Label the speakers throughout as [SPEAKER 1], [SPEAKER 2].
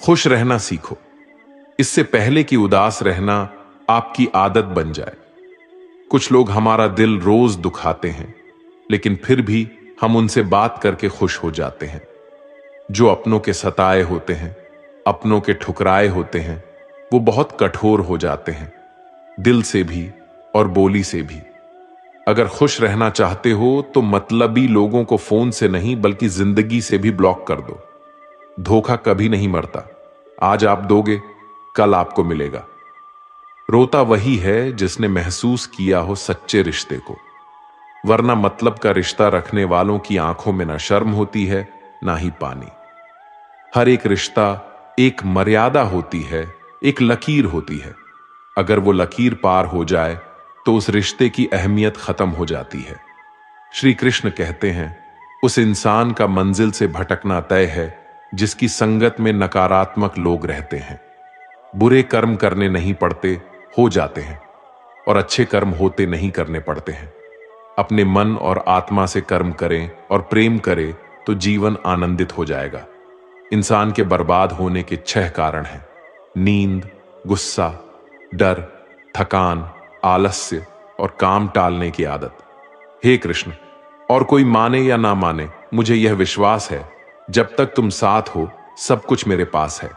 [SPEAKER 1] खुश रहना सीखो, इससे पहले कि उदास रहना आपकी आदत बन जाए। कुछ लोग हमारा दिल रोज दुखाते हैं, लेकिन फिर भी हम उनसे बात करके खुश हो जाते हैं। जो अपनों के सताए होते हैं, अपनों के ठुकराए होते हैं, वो बहुत कठोर हो जाते हैं, दिल से भी और बोली से भी। अगर खुश रहना चाहते हो तो मतलबी लोगों को फोन से नहीं बल्कि जिंदगी से भी ब्लॉक कर दो। धोखा कभी नहीं मरता, आज आप दोगे कल आपको मिलेगा। रोता वही है जिसने महसूस किया हो सच्चे रिश्ते को, वरना मतलब का रिश्ता रखने वालों की आंखों में ना शर्म होती है ना ही पानी। हर एक रिश्ता एक मर्यादा होती है, एक लकीर होती है। अगर वो लकीर पार हो जाए तो उस रिश्ते की अहमियत खत्म हो जाती है। श्री कृष्ण कहते हैं, उस इंसान का मंजिल से भटकना तय है जिसकी संगत में नकारात्मक लोग रहते हैं। बुरे कर्म करने नहीं पड़ते, हो जाते हैं, और अच्छे कर्म होते नहीं करने पड़ते हैं। अपने मन और आत्मा से कर्म करें और प्रेम करें तो जीवन आनंदित हो जाएगा। इंसान के बर्बाद होने के 6 कारण हैं: नींद, गुस्सा, डर, थकान, आलस्य और काम टालने की आदत। हे कृष्ण, और कोई माने या ना माने, मुझे यह विश्वास है जब तक तुम साथ हो सब कुछ मेरे पास है।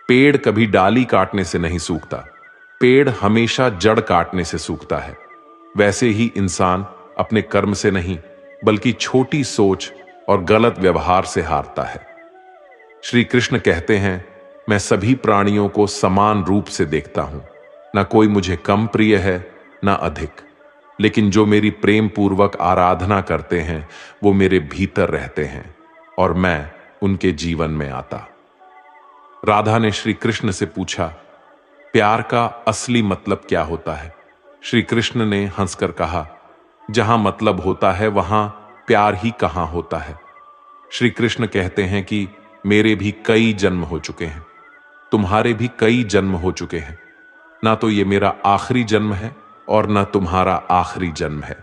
[SPEAKER 1] पेड़ कभी डाली काटने से नहीं सूखता, पेड़ हमेशा जड़ काटने से सूखता है। वैसे ही इंसान अपने कर्म से नहीं बल्कि छोटी सोच और गलत व्यवहार से हारता है। श्री कृष्ण कहते हैं, मैं सभी प्राणियों को समान रूप से देखता हूं, ना कोई मुझे कम प्रिय है ना अधिक, लेकिन जो मेरी प्रेम पूर्वक आराधना करते हैं वो मेरे भीतर रहते हैं और मैं उनके जीवन में आता। राधा ने श्री कृष्ण से पूछा, प्यार का असली मतलब क्या होता है? श्री कृष्ण ने हंसकर कहा, जहां मतलब होता है वहां प्यार ही कहां होता है। श्री कृष्ण कहते हैं कि मेरे भी कई जन्म हो चुके हैं, तुम्हारे भी कई जन्म हो चुके हैं, ना तो ये मेरा आखिरी जन्म है और ना तुम्हारा आखिरी जन्म है।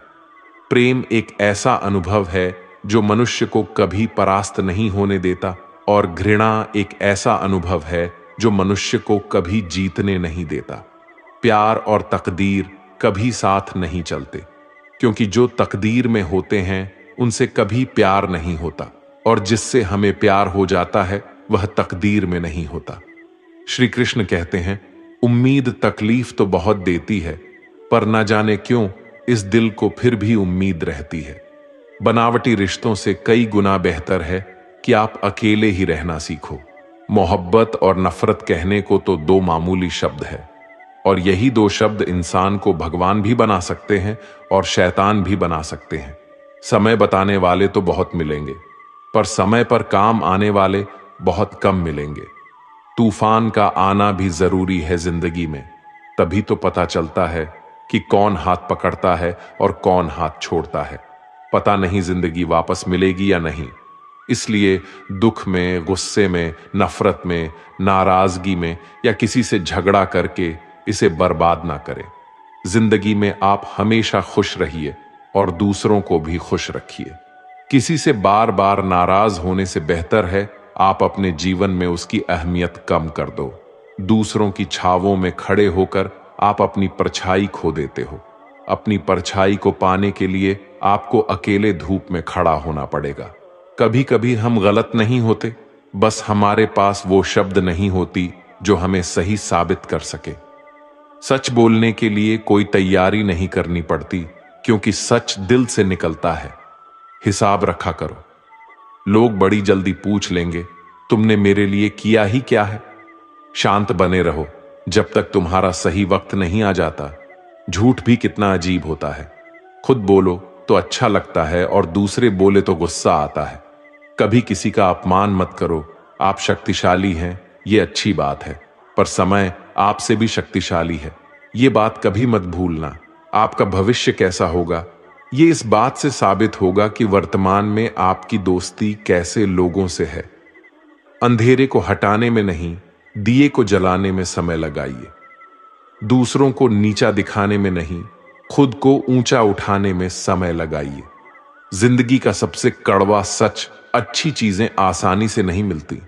[SPEAKER 1] प्रेम एक ऐसा अनुभव है जो मनुष्य को कभी परास्त नहीं होने देता, और घृणा एक ऐसा अनुभव है जो मनुष्य को कभी जीतने नहीं देता। प्यार और तकदीर कभी साथ नहीं चलते, क्योंकि जो तकदीर में होते हैं उनसे कभी प्यार नहीं होता, और जिससे हमें प्यार हो जाता है वह तकदीर में नहीं होता। श्री कृष्ण कहते हैं, उम्मीद तकलीफ तो बहुत देती है, पर न जाने क्यों इस दिल को फिर भी उम्मीद रहती है। बनावटी रिश्तों से कई गुना बेहतर है कि आप अकेले ही रहना सीखो। मोहब्बत और नफरत कहने को तो 2 मामूली शब्द है, और यही 2 शब्द इंसान को भगवान भी बना सकते हैं और शैतान भी बना सकते हैं। समय बताने वाले तो बहुत मिलेंगे, पर समय पर काम आने वाले बहुत कम मिलेंगे। तूफान का आना भी जरूरी है जिंदगी में, तभी तो पता चलता है कि कौन हाथ पकड़ता है और कौन हाथ छोड़ता है। पता नहीं जिंदगी वापस मिलेगी या नहीं, इसलिए दुख में, गुस्से में, नफरत में, नाराजगी में या किसी से झगड़ा करके इसे बर्बाद ना करें। जिंदगी में आप हमेशा खुश रहिए और दूसरों को भी खुश रखिए। किसी से बार बार नाराज होने से बेहतर है आप अपने जीवन में उसकी अहमियत कम कर दो। दूसरों की छावों में खड़े होकर आप अपनी परछाई खो देते हो। अपनी परछाई को पाने के लिए आपको अकेले धूप में खड़ा होना पड़ेगा। कभी कभी हम गलत नहीं होते, बस हमारे पास वो शब्द नहीं होती जो हमें सही साबित कर सके। सच बोलने के लिए कोई तैयारी नहीं करनी पड़ती, क्योंकि सच दिल से निकलता है। हिसाब रखा करो, लोग बड़ी जल्दी पूछ लेंगे तुमने मेरे लिए किया ही क्या है। शांत बने रहो जब तक तुम्हारा सही वक्त नहीं आ जाता। झूठ भी कितना अजीब होता है, खुद बोलो तो अच्छा लगता है और दूसरे बोले तो गुस्सा आता है। कभी किसी का अपमान मत करो। आप शक्तिशाली हैं, ये अच्छी बात है, पर समय आपसे भी शक्तिशाली है, ये बात कभी मत भूलना। आपका भविष्य कैसा होगा ये इस बात से साबित होगा कि वर्तमान में आपकी दोस्ती कैसे लोगों से है। अंधेरे को हटाने में नहीं, दिए को जलाने में समय लगाइए। दूसरों को नीचा दिखाने में नहीं, खुद को ऊंचा उठाने में समय लगाइए। जिंदगी का सबसे कड़वा सच, अच्छी चीजें आसानी से नहीं मिलती।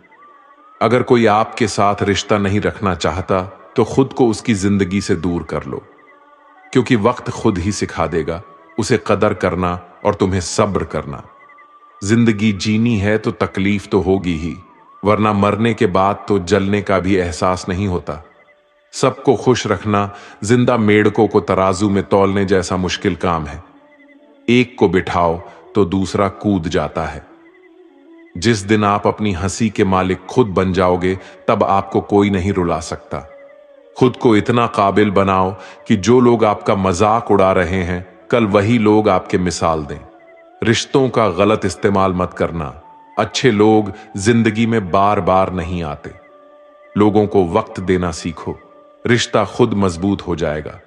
[SPEAKER 1] अगर कोई आपके साथ रिश्ता नहीं रखना चाहता तो खुद को उसकी जिंदगी से दूर कर लो, क्योंकि वक्त खुद ही सिखा देगा उसे कदर करना और तुम्हें सब्र करना। जिंदगी जीनी है तो तकलीफ तो होगी ही, वरना मरने के बाद तो जलने का भी एहसास नहीं होता। सबको खुश रखना जिंदा मेंढकों को तराजू में तौलने जैसा मुश्किल काम है। एक को बिठाओ तो दूसरा कूद जाता है। जिस दिन आप अपनी हंसी के मालिक खुद बन जाओगे, तब आपको कोई नहीं रुला सकता। खुद को इतना काबिल बनाओ कि जो लोग आपका मजाक उड़ा रहे हैं, कल वही लोग आपके मिसाल दें। रिश्तों का गलत इस्तेमाल मत करना। अच्छे लोग जिंदगी में बार बार नहीं आते। लोगों को वक्त देना सीखो, रिश्ता खुद मजबूत हो जाएगा।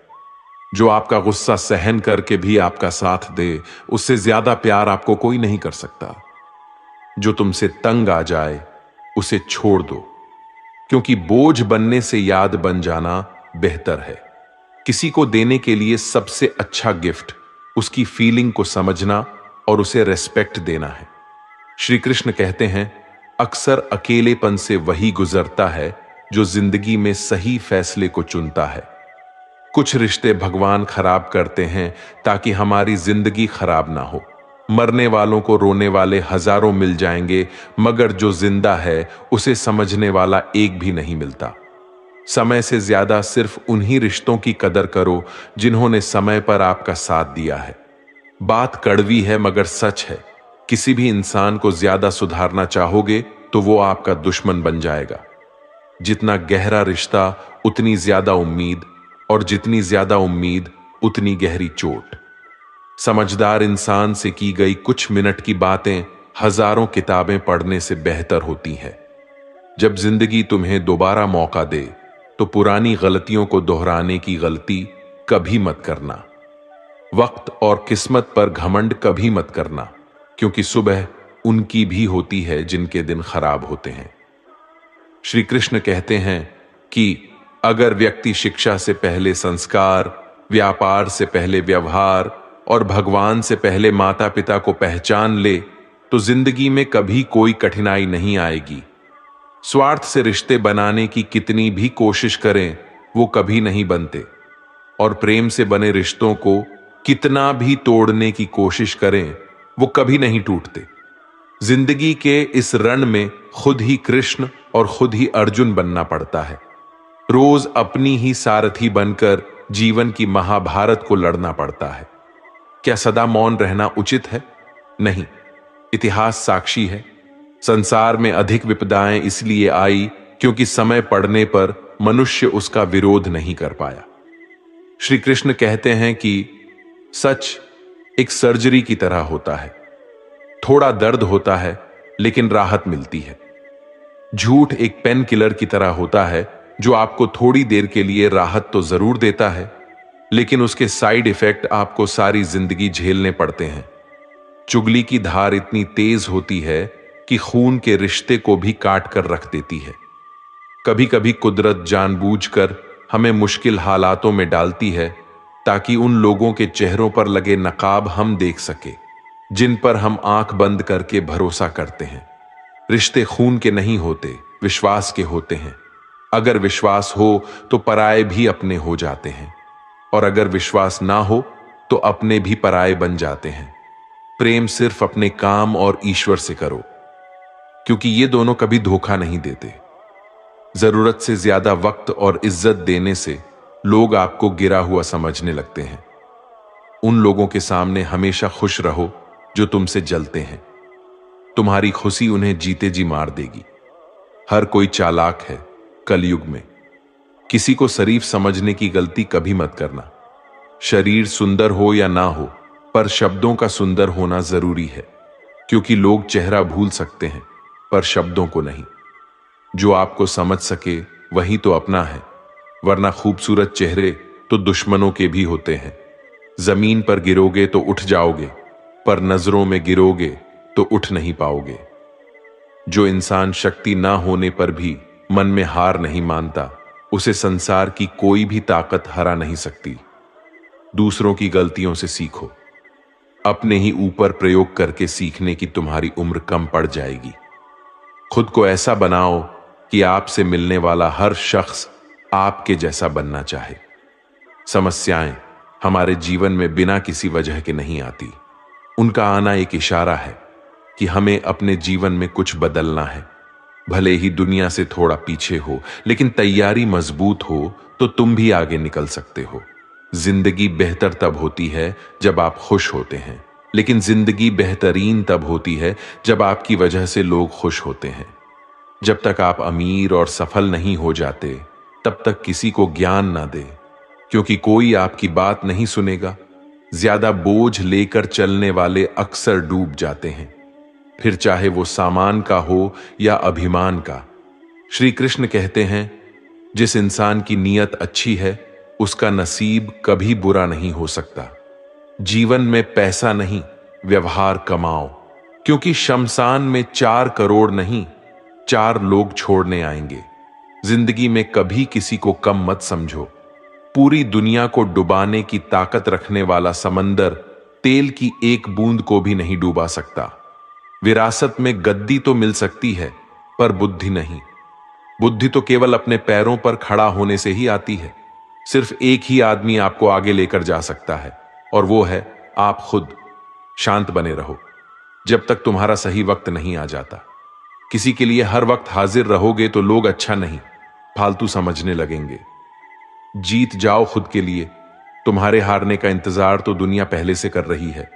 [SPEAKER 1] जो आपका गुस्सा सहन करके भी आपका साथ दे, उससे ज्यादा प्यार आपको कोई नहीं कर सकता। जो तुमसे तंग आ जाए उसे छोड़ दो, क्योंकि बोझ बनने से याद बन जाना बेहतर है। किसी को देने के लिए सबसे अच्छा गिफ्ट उसकी फीलिंग को समझना और उसे रेस्पेक्ट देना है। श्री कृष्ण कहते हैं, अक्सर अकेलेपन से वही गुजरता है जो जिंदगी में सही फैसले को चुनता है। कुछ रिश्ते भगवान खराब करते हैं ताकि हमारी जिंदगी खराब ना हो। मरने वालों को रोने वाले हजारों मिल जाएंगे, मगर जो जिंदा है उसे समझने वाला एक भी नहीं मिलता। समय से ज्यादा सिर्फ उन्हीं रिश्तों की कदर करो जिन्होंने समय पर आपका साथ दिया है। बात कड़वी है मगर सच है। किसी भी इंसान को ज्यादा सुधारना चाहोगे तो वो आपका दुश्मन बन जाएगा। जितना गहरा रिश्ता उतनी ज्यादा उम्मीद, और जितनी ज्यादा उम्मीद उतनी गहरी चोट। समझदार इंसान से की गई कुछ मिनट की बातें हजारों किताबें पढ़ने से बेहतर होती हैं। जब जिंदगी तुम्हें दोबारा मौका दे तो पुरानी गलतियों को दोहराने की गलती कभी मत करना। वक्त और किस्मत पर घमंड कभी मत करना, क्योंकि सुबह उनकी भी होती है जिनके दिन खराब होते हैं। श्री कृष्ण कहते हैं कि अगर व्यक्ति शिक्षा से पहले संस्कार, व्यापार से पहले व्यवहार और भगवान से पहले माता पिता को पहचान ले तो जिंदगी में कभी कोई कठिनाई नहीं आएगी। स्वार्थ से रिश्ते बनाने की कितनी भी कोशिश करें वो कभी नहीं बनते, और प्रेम से बने रिश्तों को कितना भी तोड़ने की कोशिश करें वो कभी नहीं टूटते। जिंदगी के इस रण में खुद ही कृष्ण और खुद ही अर्जुन बनना पड़ता है। रोज अपनी ही सारथी बनकर जीवन की महाभारत को लड़ना पड़ता है। क्या सदा मौन रहना उचित है? नहीं। इतिहास साक्षी है, संसार में अधिक विपदाएं इसलिए आई क्योंकि समय पड़ने पर मनुष्य उसका विरोध नहीं कर पाया। श्री कृष्ण कहते हैं कि सच एक सर्जरी की तरह होता है। थोड़ा दर्द होता है लेकिन राहत मिलती है। झूठ एक पेन किलर की तरह होता है जो आपको थोड़ी देर के लिए राहत तो जरूर देता है, लेकिन उसके साइड इफेक्ट आपको सारी जिंदगी झेलने पड़ते हैं। चुगली की धार इतनी तेज होती है कि खून के रिश्ते को भी काट कर रख देती है। कभी कभी कुदरत जानबूझकर हमें मुश्किल हालातों में डालती है ताकि उन लोगों के चेहरों पर लगे नकाब हम देख सके जिन पर हम आंख बंद करके भरोसा करते हैं। रिश्ते खून के नहीं होते, विश्वास के होते हैं। अगर विश्वास हो तो पराये भी अपने हो जाते हैं, और अगर विश्वास ना हो तो अपने भी पराये बन जाते हैं। प्रेम सिर्फ अपने काम और ईश्वर से करो, क्योंकि ये दोनों कभी धोखा नहीं देते। जरूरत से ज्यादा वक्त और इज्जत देने से लोग आपको गिरा हुआ समझने लगते हैं। उन लोगों के सामने हमेशा खुश रहो जो तुमसे जलते हैं। तुम्हारी खुशी उन्हें जीते जी मार देगी। हर कोई चालाक है कलयुग में। किसी को शरीफ समझने की गलती कभी मत करना। शरीर सुंदर हो या ना हो, पर शब्दों का सुंदर होना जरूरी है, क्योंकि लोग चेहरा भूल सकते हैं पर शब्दों को नहीं। जो आपको समझ सके वही तो अपना है, वरना खूबसूरत चेहरे तो दुश्मनों के भी होते हैं। जमीन पर गिरोगे तो उठ जाओगे, पर नजरों में गिरोगे तो उठ नहीं पाओगे। जो इंसान शक्ति ना होने पर भी मन में हार नहीं मानता, उसे संसार की कोई भी ताकत हरा नहीं सकती। दूसरों की गलतियों से सीखो, अपने ही ऊपर प्रयोग करके सीखने की तुम्हारी उम्र कम पड़ जाएगी। खुद को ऐसा बनाओ कि आपसे मिलने वाला हर शख्स आपके जैसा बनना चाहे। समस्याएं हमारे जीवन में बिना किसी वजह के नहीं आती। उनका आना एक इशारा है कि हमें अपने जीवन में कुछ बदलना है। भले ही दुनिया से थोड़ा पीछे हो, लेकिन तैयारी मजबूत हो तो तुम भी आगे निकल सकते हो। जिंदगी बेहतर तब होती है जब आप खुश होते हैं, लेकिन जिंदगी बेहतरीन तब होती है जब आपकी वजह से लोग खुश होते हैं। जब तक आप अमीर और सफल नहीं हो जाते, तब तक किसी को ज्ञान ना दे, क्योंकि कोई आपकी बात नहीं सुनेगा। ज्यादा बोझ लेकर चलने वाले अक्सर डूब जाते हैं, फिर चाहे वो सामान का हो या अभिमान का। श्री कृष्ण कहते हैं, जिस इंसान की नीयत अच्छी है उसका नसीब कभी बुरा नहीं हो सकता। जीवन में पैसा नहीं, व्यवहार कमाओ, क्योंकि शमशान में 4 करोड़ नहीं, 4 लोग छोड़ने आएंगे। जिंदगी में कभी किसी को कम मत समझो। पूरी दुनिया को डुबाने की ताकत रखने वाला समंदर तेल की एक बूंद को भी नहीं डुबा सकता। विरासत में गद्दी तो मिल सकती है, पर बुद्धि नहीं। बुद्धि तो केवल अपने पैरों पर खड़ा होने से ही आती है। सिर्फ एक ही आदमी आपको आगे लेकर जा सकता है, और वो है आप खुद। शांत बने रहो जब तक तुम्हारा सही वक्त नहीं आ जाता। किसी के लिए हर वक्त हाजिर रहोगे तो लोग अच्छा नहीं, फालतू समझने लगेंगे। जीत जाओ खुद के लिए। तुम्हारे हारने का इंतजार तो दुनिया पहले से कर रही है।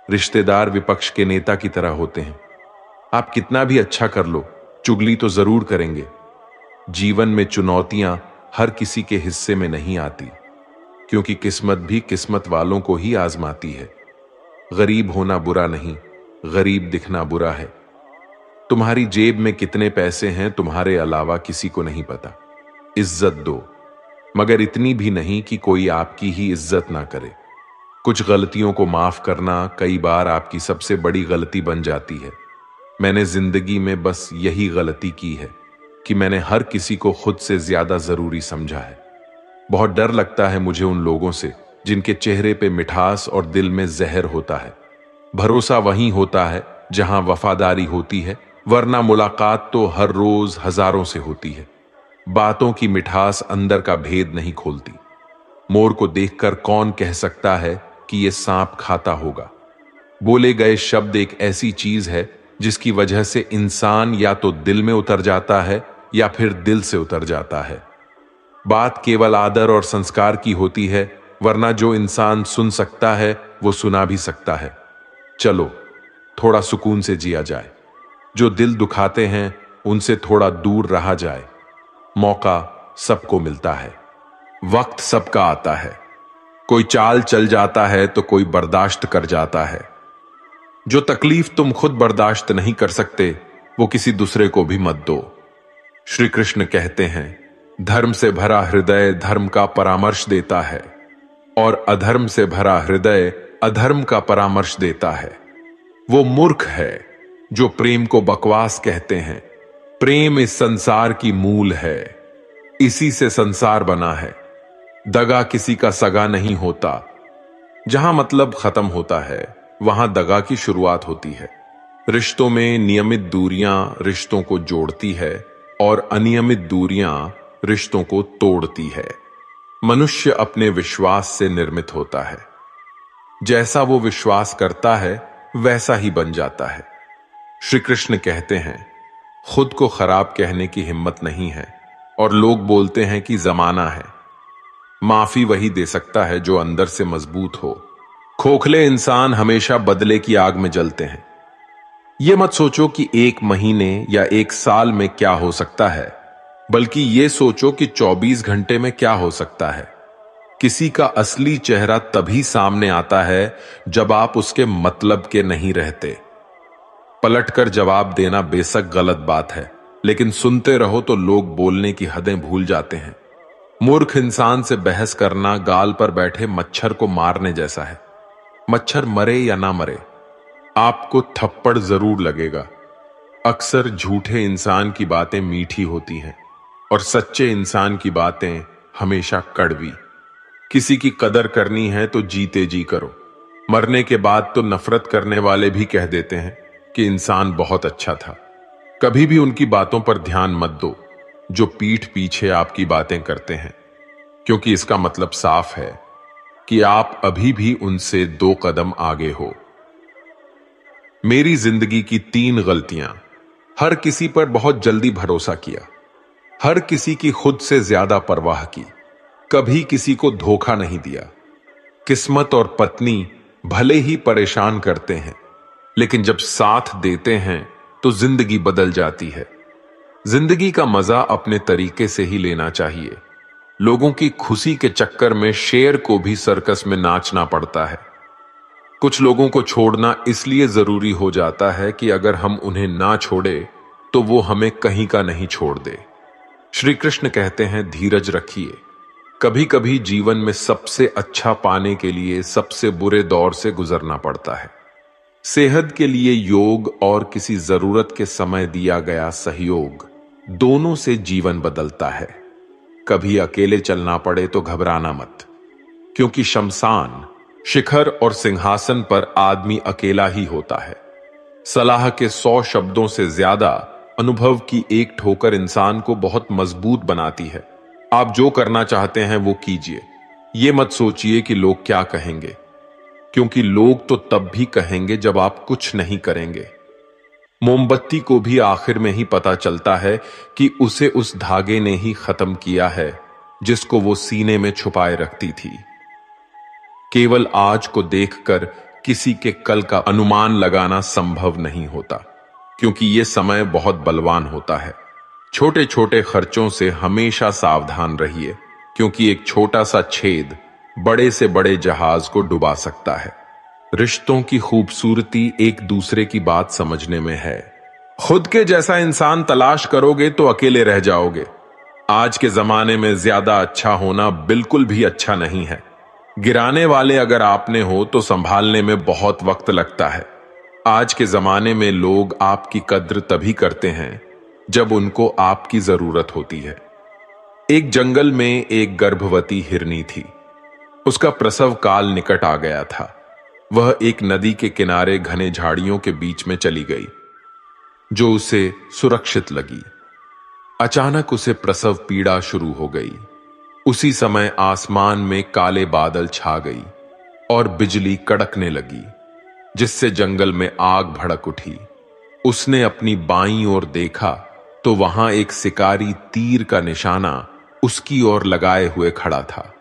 [SPEAKER 1] रिश्तेदार विपक्ष के नेता की तरह होते हैं। आप कितना भी अच्छा कर लो, चुगली तो जरूर करेंगे। जीवन में चुनौतियां हर किसी के हिस्से में नहीं आती, क्योंकि किस्मत भी किस्मत वालों को ही आजमाती है। गरीब होना बुरा नहीं, गरीब दिखना बुरा है। तुम्हारी जेब में कितने पैसे हैं तुम्हारे अलावा किसी को नहीं पता। इज्जत दो, मगर इतनी भी नहीं कि कोई आपकी ही इज्जत ना करे। कुछ गलतियों को माफ करना कई बार आपकी सबसे बड़ी गलती बन जाती है। मैंने जिंदगी में बस यही गलती की है कि मैंने हर किसी को खुद से ज्यादा जरूरी समझा है। बहुत डर लगता है मुझे उन लोगों से जिनके चेहरे पे मिठास और दिल में जहर होता है। भरोसा वहीं होता है जहां वफादारी होती है, वरना मुलाकात तो हर रोज हजारों से होती है। बातों की मिठास अंदर का भेद नहीं खोलती। मोर को देखकर कौन कह सकता है कि यह सांप खाता होगा। बोले गए शब्द एक ऐसी चीज है जिसकी वजह से इंसान या तो दिल में उतर जाता है या फिर दिल से उतर जाता है। बात केवल आदर और संस्कार की होती है, वरना जो इंसान सुन सकता है वो सुना भी सकता है। चलो थोड़ा सुकून से जिया जाए। जो दिल दुखाते हैं उनसे थोड़ा दूर रहा जाए। मौका सबको मिलता है, वक्त सबका आता है। कोई चाल चल जाता है तो कोई बर्दाश्त कर जाता है। जो तकलीफ तुम खुद बर्दाश्त नहीं कर सकते वो किसी दूसरे को भी मत दो। श्री कृष्ण कहते हैं, धर्म से भरा हृदय धर्म का परामर्श देता है, और अधर्म से भरा हृदय अधर्म का परामर्श देता है। वो मूर्ख है जो प्रेम को बकवास कहते हैं। प्रेम इस संसार की मूल है, इसी से संसार बना है। दगा किसी का सगा नहीं होता। जहां मतलब खत्म होता है वहां दगा की शुरुआत होती है। रिश्तों में नियमित दूरियां रिश्तों को जोड़ती है और अनियमित दूरियां रिश्तों को तोड़ती है। मनुष्य अपने विश्वास से निर्मित होता है। जैसा वो विश्वास करता है वैसा ही बन जाता है। श्री कृष्ण कहते हैं, खुद को खराब कहने की हिम्मत नहीं है और लोग बोलते हैं कि जमाना है। माफी वही दे सकता है जो अंदर से मजबूत हो। खोखले इंसान हमेशा बदले की आग में जलते हैं। यह मत सोचो कि 1 महीने या 1 साल में क्या हो सकता है, बल्कि यह सोचो कि 24 घंटे में क्या हो सकता है। किसी का असली चेहरा तभी सामने आता है जब आप उसके मतलब के नहीं रहते। पलटकर जवाब देना बेशक गलत बात है, लेकिन सुनते रहो तो लोग बोलने की हदें भूल जाते हैं। मूर्ख इंसान से बहस करना गाल पर बैठे मच्छर को मारने जैसा है। मच्छर मरे या ना मरे, आपको थप्पड़ जरूर लगेगा। अक्सर झूठे इंसान की बातें मीठी होती हैं और सच्चे इंसान की बातें हमेशा कड़वी। किसी की कदर करनी है तो जीते जी करो। मरने के बाद तो नफरत करने वाले भी कह देते हैं कि इंसान बहुत अच्छा था। कभी भी उनकी बातों पर ध्यान मत दो, जो पीठ पीछे आपकी बातें करते हैं, क्योंकि इसका मतलब साफ है कि आप अभी भी उनसे 2 कदम आगे हो। मेरी जिंदगी की 3 गलतियां। हर किसी पर बहुत जल्दी भरोसा किया, हर किसी की खुद से ज्यादा परवाह की, कभी किसी को धोखा नहीं दिया। किस्मत और पत्नी भले ही परेशान करते हैं, लेकिन जब साथ देते हैं तो जिंदगी बदल जाती है। जिंदगी का मजा अपने तरीके से ही लेना चाहिए। लोगों की खुशी के चक्कर में शेर को भी सर्कस में नाचना पड़ता है। कुछ लोगों को छोड़ना इसलिए जरूरी हो जाता है कि अगर हम उन्हें ना छोड़े तो वो हमें कहीं का नहीं छोड़ दे। श्री कृष्ण कहते हैं, धीरज रखिए। कभी कभी जीवन में सबसे अच्छा पाने के लिए सबसे बुरे दौर से गुजरना पड़ता है। सेहत के लिए योग और किसी जरूरत के समय दिया गया सहयोग, दोनों से जीवन बदलता है। कभी अकेले चलना पड़े तो घबराना मत, क्योंकि शमशान, शिखर और सिंहासन पर आदमी अकेला ही होता है। सलाह के 100 शब्दों से ज्यादा अनुभव की एक ठोकर इंसान को बहुत मजबूत बनाती है। आप जो करना चाहते हैं वो कीजिए। ये मत सोचिए कि लोग क्या कहेंगे, क्योंकि लोग तो तब भी कहेंगे जब आप कुछ नहीं करेंगे। मोमबत्ती को भी आखिर में ही पता चलता है कि उसे उस धागे ने ही खत्म किया है जिसको वो सीने में छुपाए रखती थी। केवल आज को देखकर किसी के कल का अनुमान लगाना संभव नहीं होता, क्योंकि यह समय बहुत बलवान होता है। छोटे छोटे खर्चों से हमेशा सावधान रहिए, क्योंकि एक छोटा सा छेद बड़े से बड़े जहाज को डुबा सकता है। रिश्तों की खूबसूरती एक दूसरे की बात समझने में है। खुद के जैसा इंसान तलाश करोगे तो अकेले रह जाओगे। आज के जमाने में ज्यादा अच्छा होना बिल्कुल भी अच्छा नहीं है। गिराने वाले अगर आपने हो तो संभालने में बहुत वक्त लगता है। आज के जमाने में लोग आपकी कद्र तभी करते हैं जब उनको आपकी जरूरत होती है। एक जंगल में एक गर्भवती हिरनी थी। उसका प्रसव काल निकट आ गया था। वह एक नदी के किनारे घने झाड़ियों के बीच में चली गई, जो उसे सुरक्षित लगी। अचानक उसे प्रसव पीड़ा शुरू हो गई। उसी समय आसमान में काले बादल छा गई और बिजली कड़कने लगी, जिससे जंगल में आग भड़क उठी। उसने अपनी बाईं ओर देखा तो वहां एक शिकारी तीर का निशाना उसकी ओर लगाए हुए खड़ा था।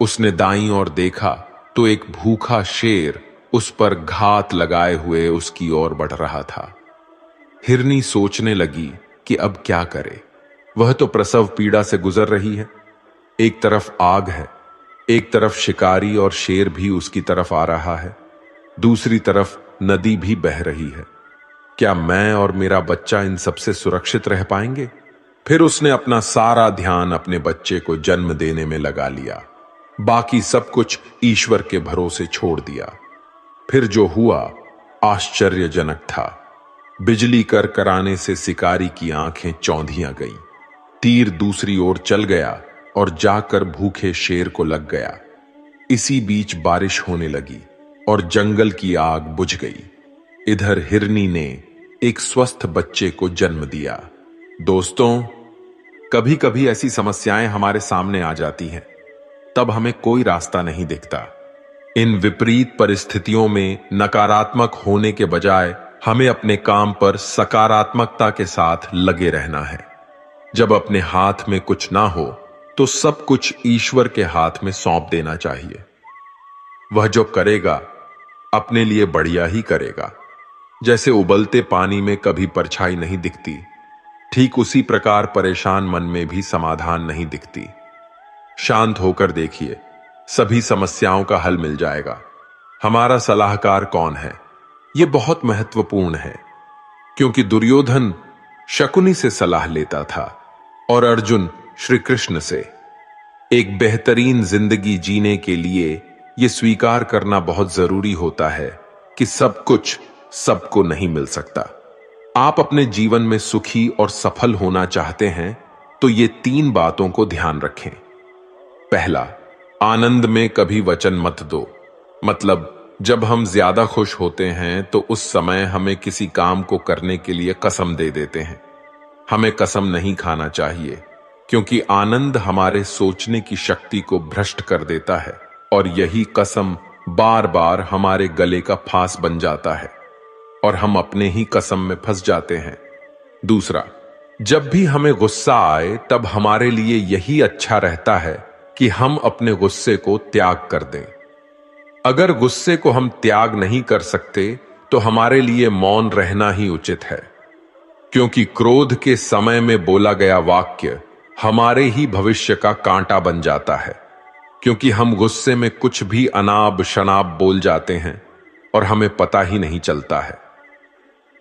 [SPEAKER 1] उसने दाईं ओर देखा तो एक भूखा शेर उस पर घात लगाए हुए उसकी ओर बढ़ रहा था। हिरनी सोचने लगी कि अब क्या करे। वह तो प्रसव पीड़ा से गुजर रही है। एक तरफ आग है, एक तरफ शिकारी और शेर भी उसकी तरफ आ रहा है, दूसरी तरफ नदी भी बह रही है। क्या मैं और मेरा बच्चा इन सबसे सुरक्षित रह पाएंगे? फिर उसने अपना सारा ध्यान अपने बच्चे को जन्म देने में लगा लिया। बाकी सब कुछ ईश्वर के भरोसे छोड़ दिया। फिर जो हुआ आश्चर्यजनक था। बिजली करकराने से शिकारी की आंखें चौंधियां गईं। तीर दूसरी ओर चल गया और जाकर भूखे शेर को लग गया। इसी बीच बारिश होने लगी और जंगल की आग बुझ गई। इधर हिरनी ने एक स्वस्थ बच्चे को जन्म दिया। दोस्तों, कभी कभी ऐसी समस्याएं हमारे सामने आ जाती हैं, तब हमें कोई रास्ता नहीं दिखता। इन विपरीत परिस्थितियों में नकारात्मक होने के बजाय हमें अपने काम पर सकारात्मकता के साथ लगे रहना है। जब अपने हाथ में कुछ ना हो तो सब कुछ ईश्वर के हाथ में सौंप देना चाहिए। वह जो करेगा अपने लिए बढ़िया ही करेगा। जैसे उबलते पानी में कभी परछाई नहीं दिखती, ठीक उसी प्रकार परेशान मन में भी समाधान नहीं दिखती। शांत होकर देखिए, सभी समस्याओं का हल मिल जाएगा। हमारा सलाहकार कौन है? यह बहुत महत्वपूर्ण है, क्योंकि दुर्योधन शकुनी से सलाह लेता था और अर्जुन श्री कृष्ण से। एक बेहतरीन जिंदगी जीने के लिए यह स्वीकार करना बहुत जरूरी होता है कि सब कुछ सबको नहीं मिल सकता। आप अपने जीवन में सुखी और सफल होना चाहते हैं तो ये 3 बातों को ध्यान रखें। पहला, आनंद में कभी वचन मत दो। मतलब जब हम ज्यादा खुश होते हैं तो उस समय हमें किसी काम को करने के लिए कसम दे देते हैं। हमें कसम नहीं खाना चाहिए, क्योंकि आनंद हमारे सोचने की शक्ति को भ्रष्ट कर देता है और यही कसम बार बार हमारे गले का फांस बन जाता है और हम अपने ही कसम में फंस जाते हैं। दूसरा, जब भी हमें गुस्सा आए तब हमारे लिए यही अच्छा रहता है कि हम अपने गुस्से को त्याग कर दें। अगर गुस्से को हम त्याग नहीं कर सकते तो हमारे लिए मौन रहना ही उचित है, क्योंकि क्रोध के समय में बोला गया वाक्य हमारे ही भविष्य का कांटा बन जाता है, क्योंकि हम गुस्से में कुछ भी अनाप शनाप बोल जाते हैं और हमें पता ही नहीं चलता है।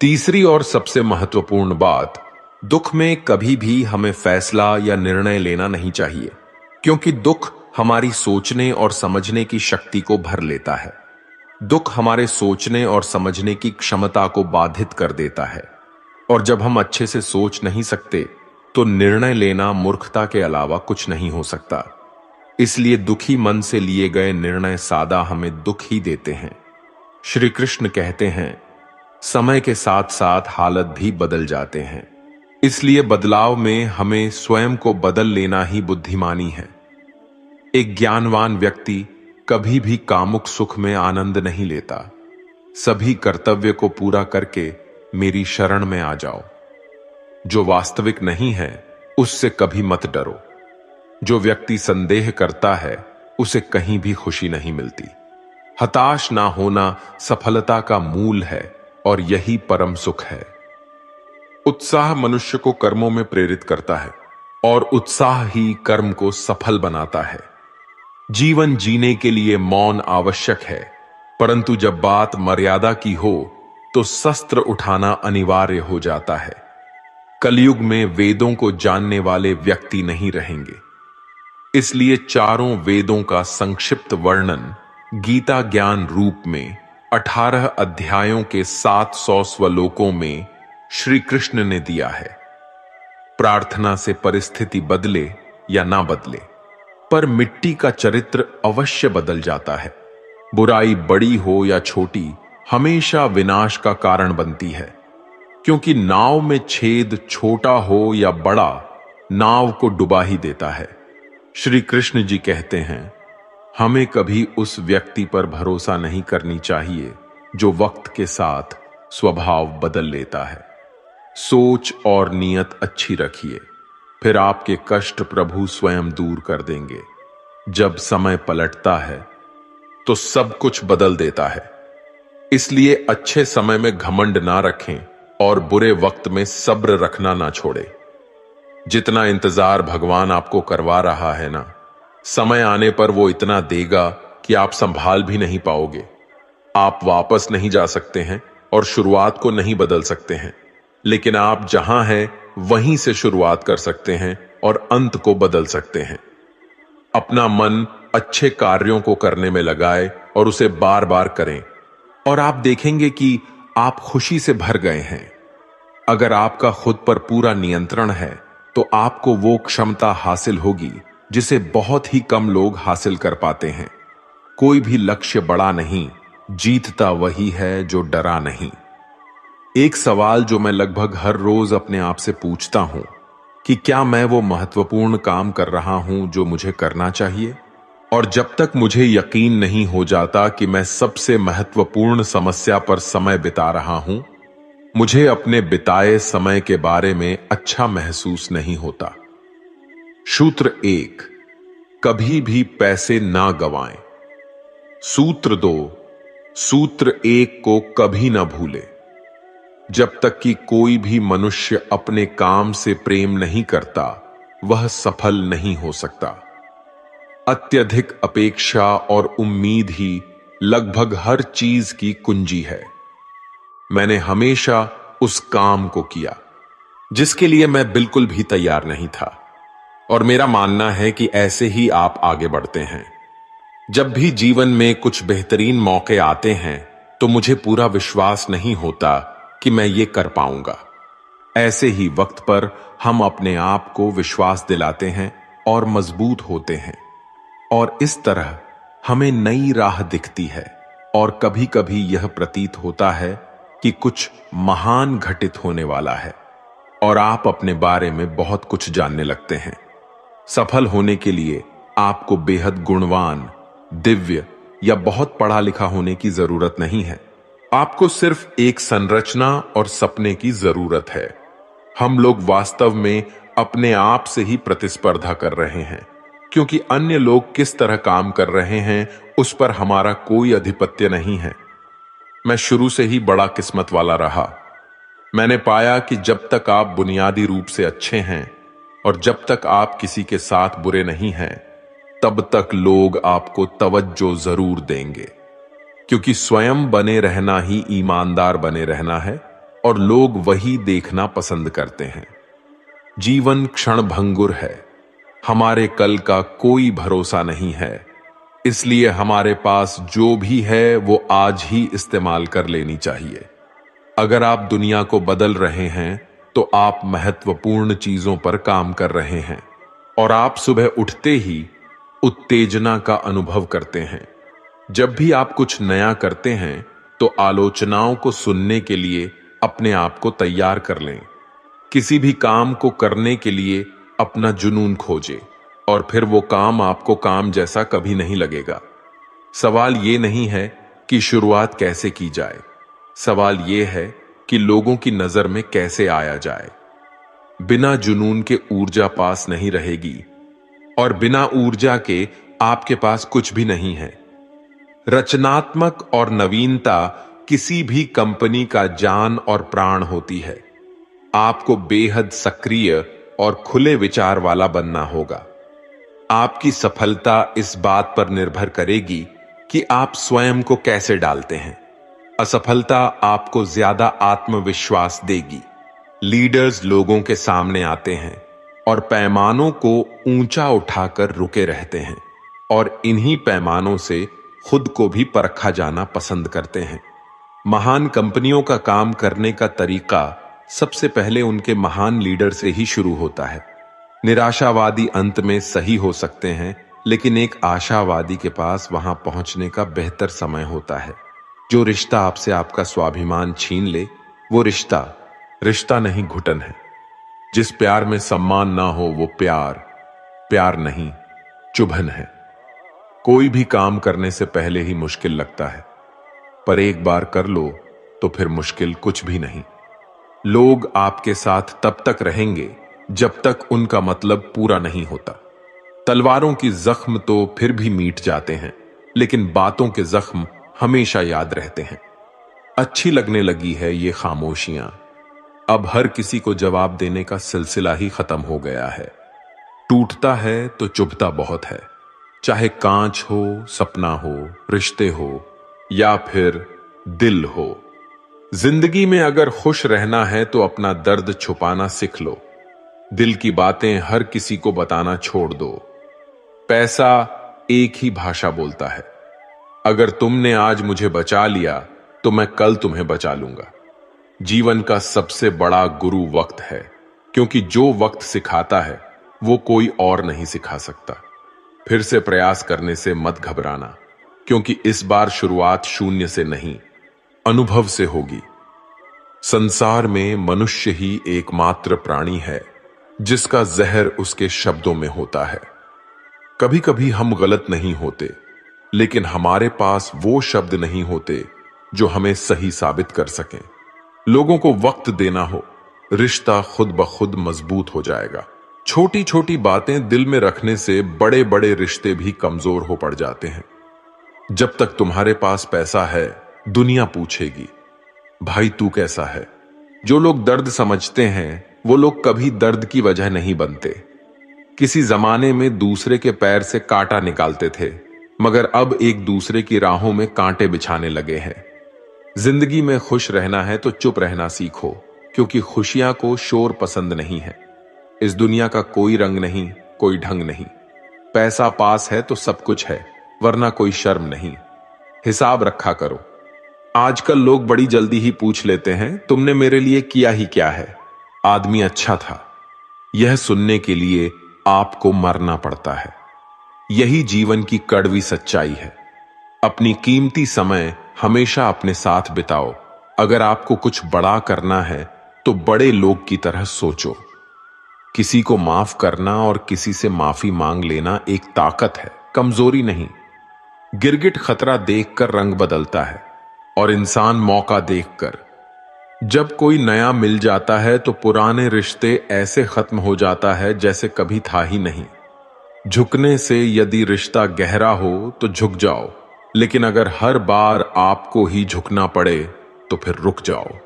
[SPEAKER 1] तीसरी और सबसे महत्वपूर्ण बात, दुख में कभी भी हमें फैसला या निर्णय लेना नहीं चाहिए, क्योंकि दुख हमारी सोचने और समझने की शक्ति को भर लेता है। दुख हमारे सोचने और समझने की क्षमता को बाधित कर देता है, और जब हम अच्छे से सोच नहीं सकते तो निर्णय लेना मूर्खता के अलावा कुछ नहीं हो सकता। इसलिए दुखी मन से लिए गए निर्णय सादा हमें दुख ही देते हैं। श्री कृष्ण कहते हैं, समय के साथ साथ हालत भी बदल जाते हैं, इसलिए बदलाव में हमें स्वयं को बदल लेना ही बुद्धिमानी है। एक ज्ञानवान व्यक्ति कभी भी कामुक सुख में आनंद नहीं लेता। सभी कर्तव्य को पूरा करके मेरी शरण में आ जाओ। जो वास्तविक नहीं है उससे कभी मत डरो। जो व्यक्ति संदेह करता है उसे कहीं भी खुशी नहीं मिलती। हताश ना होना सफलता का मूल है और यही परम सुख है। उत्साह मनुष्य को कर्मों में प्रेरित करता है और उत्साह ही कर्म को सफल बनाता है। जीवन जीने के लिए मौन आवश्यक है, परंतु जब बात मर्यादा की हो तो शस्त्र उठाना अनिवार्य हो जाता है। कलयुग में वेदों को जानने वाले व्यक्ति नहीं रहेंगे, इसलिए चारों वेदों का संक्षिप्त वर्णन गीता ज्ञान रूप में 18 अध्यायों के 700 श्लोकों में श्री कृष्ण ने दिया है। प्रार्थना से परिस्थिति बदले या ना बदले, पर मिट्टी का चरित्र अवश्य बदल जाता है। बुराई बड़ी हो या छोटी हमेशा विनाश का कारण बनती है, क्योंकि नाव में छेद छोटा हो या बड़ा नाव को डुबा ही देता है। श्री कृष्ण जी कहते हैं, हमें कभी उस व्यक्ति पर भरोसा नहीं करनी चाहिए जो वक्त के साथ स्वभाव बदल लेता है। सोच और नियत अच्छी रखिए, फिर आपके कष्ट प्रभु स्वयं दूर कर देंगे। जब समय पलटता है तो सब कुछ बदल देता है। इसलिए अच्छे समय में घमंड ना रखें और बुरे वक्त में सब्र रखना ना छोड़े। जितना इंतजार भगवान आपको करवा रहा है ना, समय आने पर वो इतना देगा कि आप संभाल भी नहीं पाओगे। आप वापस नहीं जा सकते हैं और शुरुआत को नहीं बदल सकते हैं, लेकिन आप जहां हैं वहीं से शुरुआत कर सकते हैं और अंत को बदल सकते हैं। अपना मन अच्छे कार्यों को करने में लगाए और उसे बार बार करें, और आप देखेंगे कि आप खुशी से भर गए हैं। अगर आपका खुद पर पूरा नियंत्रण है तो आपको वो क्षमता हासिल होगी जिसे बहुत ही कम लोग हासिल कर पाते हैं। कोई भी लक्ष्य बड़ा नहीं, जीतता वही है जो डरा नहीं। एक सवाल जो मैं लगभग हर रोज अपने आप से पूछता हूं कि क्या मैं वो महत्वपूर्ण काम कर रहा हूं जो मुझे करना चाहिए? और जब तक मुझे यकीन नहीं हो जाता कि मैं सबसे महत्वपूर्ण समस्या पर समय बिता रहा हूं, मुझे अपने बिताए समय के बारे में अच्छा महसूस नहीं होता। सूत्र 1, कभी भी पैसे ना गवाएं। सूत्र 2, सूत्र 1 को कभी ना भूले। जब तक कि कोई भी मनुष्य अपने काम से प्रेम नहीं करता, वह सफल नहीं हो सकता। अत्यधिक अपेक्षा और उम्मीद ही लगभग हर चीज की कुंजी है। मैंने हमेशा उस काम को किया जिसके लिए मैं बिल्कुल भी तैयार नहीं था, और मेरा मानना है कि ऐसे ही आप आगे बढ़ते हैं। जब भी जीवन में कुछ बेहतरीन मौके आते हैं तो मुझे पूरा विश्वास नहीं होता कि मैं ये कर पाऊंगा। ऐसे ही वक्त पर हम अपने आप को विश्वास दिलाते हैं और मजबूत होते हैं, और इस तरह हमें नई राह दिखती है, और कभी कभी यह प्रतीत होता है कि कुछ महान घटित होने वाला है। और आप अपने बारे में बहुत कुछ जानने लगते हैं। सफल होने के लिए आपको बेहद गुणवान, दिव्य या बहुत पढ़ा लिखा होने की जरूरत नहीं है। आपको सिर्फ एक संरचना और सपने की जरूरत है। हम लोग वास्तव में अपने आप से ही प्रतिस्पर्धा कर रहे हैं, क्योंकि अन्य लोग किस तरह काम कर रहे हैं उस पर हमारा कोई आधिपत्य नहीं है। मैं शुरू से ही बड़ा किस्मत वाला रहा। मैंने पाया कि जब तक आप बुनियादी रूप से अच्छे हैं और जब तक आप किसी के साथ बुरे नहीं हैं, तब तक लोग आपको तवज्जो जरूर देंगे, क्योंकि स्वयं बने रहना ही ईमानदार बने रहना है और लोग वही देखना पसंद करते हैं। जीवन क्षणभंगुर है, हमारे कल का कोई भरोसा नहीं है, इसलिए हमारे पास जो भी है वो आज ही इस्तेमाल कर लेनी चाहिए। अगर आप दुनिया को बदल रहे हैं तो आप महत्वपूर्ण चीजों पर काम कर रहे हैं और आप सुबह उठते ही उत्तेजना का अनुभव करते हैं। जब भी आप कुछ नया करते हैं तो आलोचनाओं को सुनने के लिए अपने आप को तैयार कर लें। किसी भी काम को करने के लिए अपना जुनून खोजें और फिर वो काम आपको काम जैसा कभी नहीं लगेगा। सवाल ये नहीं है कि शुरुआत कैसे की जाए, सवाल ये है कि लोगों की नजर में कैसे आया जाए। बिना जुनून के ऊर्जा पास नहीं रहेगी और बिना ऊर्जा के आपके पास कुछ भी नहीं है। रचनात्मक और नवीनता किसी भी कंपनी का जान और प्राण होती है। आपको बेहद सक्रिय और खुले विचार वाला बनना होगा। आपकी सफलता इस बात पर निर्भर करेगी कि आप स्वयं को कैसे डालते हैं। असफलता आपको ज्यादा आत्मविश्वास देगी। लीडर्स लोगों के सामने आते हैं और पैमानों को ऊंचा उठाकर रुके रहते हैं और इन्हीं पैमानों से खुद को भी परखा जाना पसंद करते हैं। महान कंपनियों का काम करने का तरीका सबसे पहले उनके महान लीडर से ही शुरू होता है। निराशावादी अंत में सही हो सकते हैं, लेकिन एक आशावादी के पास वहां पहुंचने का बेहतर समय होता है। जो रिश्ता आपसे आपका स्वाभिमान छीन ले, वो रिश्ता नहीं, घुटन है। जिस प्यार में सम्मान ना हो वो प्यार नहीं, चुभन है। कोई भी काम करने से पहले ही मुश्किल लगता है, पर एक बार कर लो तो फिर मुश्किल कुछ भी नहीं। लोग आपके साथ तब तक रहेंगे जब तक उनका मतलब पूरा नहीं होता। तलवारों की जख्म तो फिर भी मीट जाते हैं, लेकिन बातों के जख्म हमेशा याद रहते हैं। अच्छी लगने लगी है ये खामोशियां। अब हर किसी को जवाब देने का सिलसिला ही खत्म हो गया है। टूटता है तो चुभता बहुत है, चाहे कांच हो, सपना हो, रिश्ते हो या फिर दिल हो। जिंदगी में अगर खुश रहना है तो अपना दर्द छुपाना सीख लो। दिल की बातें हर किसी को बताना छोड़ दो। पैसा एक ही भाषा बोलता है। अगर तुमने आज मुझे बचा लिया तो मैं कल तुम्हें बचा लूंगा। जीवन का सबसे बड़ा गुरु वक्त है, क्योंकि जो वक्त सिखाता है वो कोई और नहीं सिखा सकता। फिर से प्रयास करने से मत घबराना, क्योंकि इस बार शुरुआत शून्य से नहीं, अनुभव से होगी। संसार में मनुष्य ही एकमात्र प्राणी है जिसका जहर उसके शब्दों में होता है। कभी कभी हम गलत नहीं होते, लेकिन हमारे पास वो शब्द नहीं होते जो हमें सही साबित कर सकें। लोगों को वक्त देना हो, रिश्ता खुद ब खुद मजबूत हो जाएगा। छोटी छोटी बातें दिल में रखने से बड़े बड़े रिश्ते भी कमजोर हो पड़ जाते हैं। जब तक तुम्हारे पास पैसा है, दुनिया पूछेगी, भाई तू कैसा है। जो लोग दर्द समझते हैं वो लोग कभी दर्द की वजह नहीं बनते। किसी जमाने में दूसरे के पैर से कांटा निकालते थे, मगर अब एक दूसरे की राहों में कांटे बिछाने लगे हैं। जिंदगी में खुश रहना है तो चुप रहना सीखो, क्योंकि खुशियां को शोर पसंद नहीं है। इस दुनिया का कोई रंग नहीं, कोई ढंग नहीं। पैसा पास है तो सब कुछ है, वरना कोई शर्म नहीं। हिसाब रखा करो। आजकल लोग बड़ी जल्दी ही पूछ लेते हैं, तुमने मेरे लिए किया ही क्या है। आदमी अच्छा था, यह सुनने के लिए आपको मरना पड़ता है। यही जीवन की कड़वी सच्चाई है। अपनी कीमती समय हमेशा अपने साथ बिताओ। अगर आपको कुछ बड़ा करना है तो बड़े लोग की तरह सोचो। किसी को माफ करना और किसी से माफी मांग लेना एक ताकत है, कमजोरी नहीं। गिरगिट खतरा देखकर रंग बदलता है और इंसान मौका देखकर। जब कोई नया मिल जाता है तो पुराने रिश्ते ऐसे खत्म हो जाता है जैसे कभी था ही नहीं। झुकने से यदि रिश्ता गहरा हो तो झुक जाओ, लेकिन अगर हर बार आपको ही झुकना पड़े तो फिर रुक जाओ।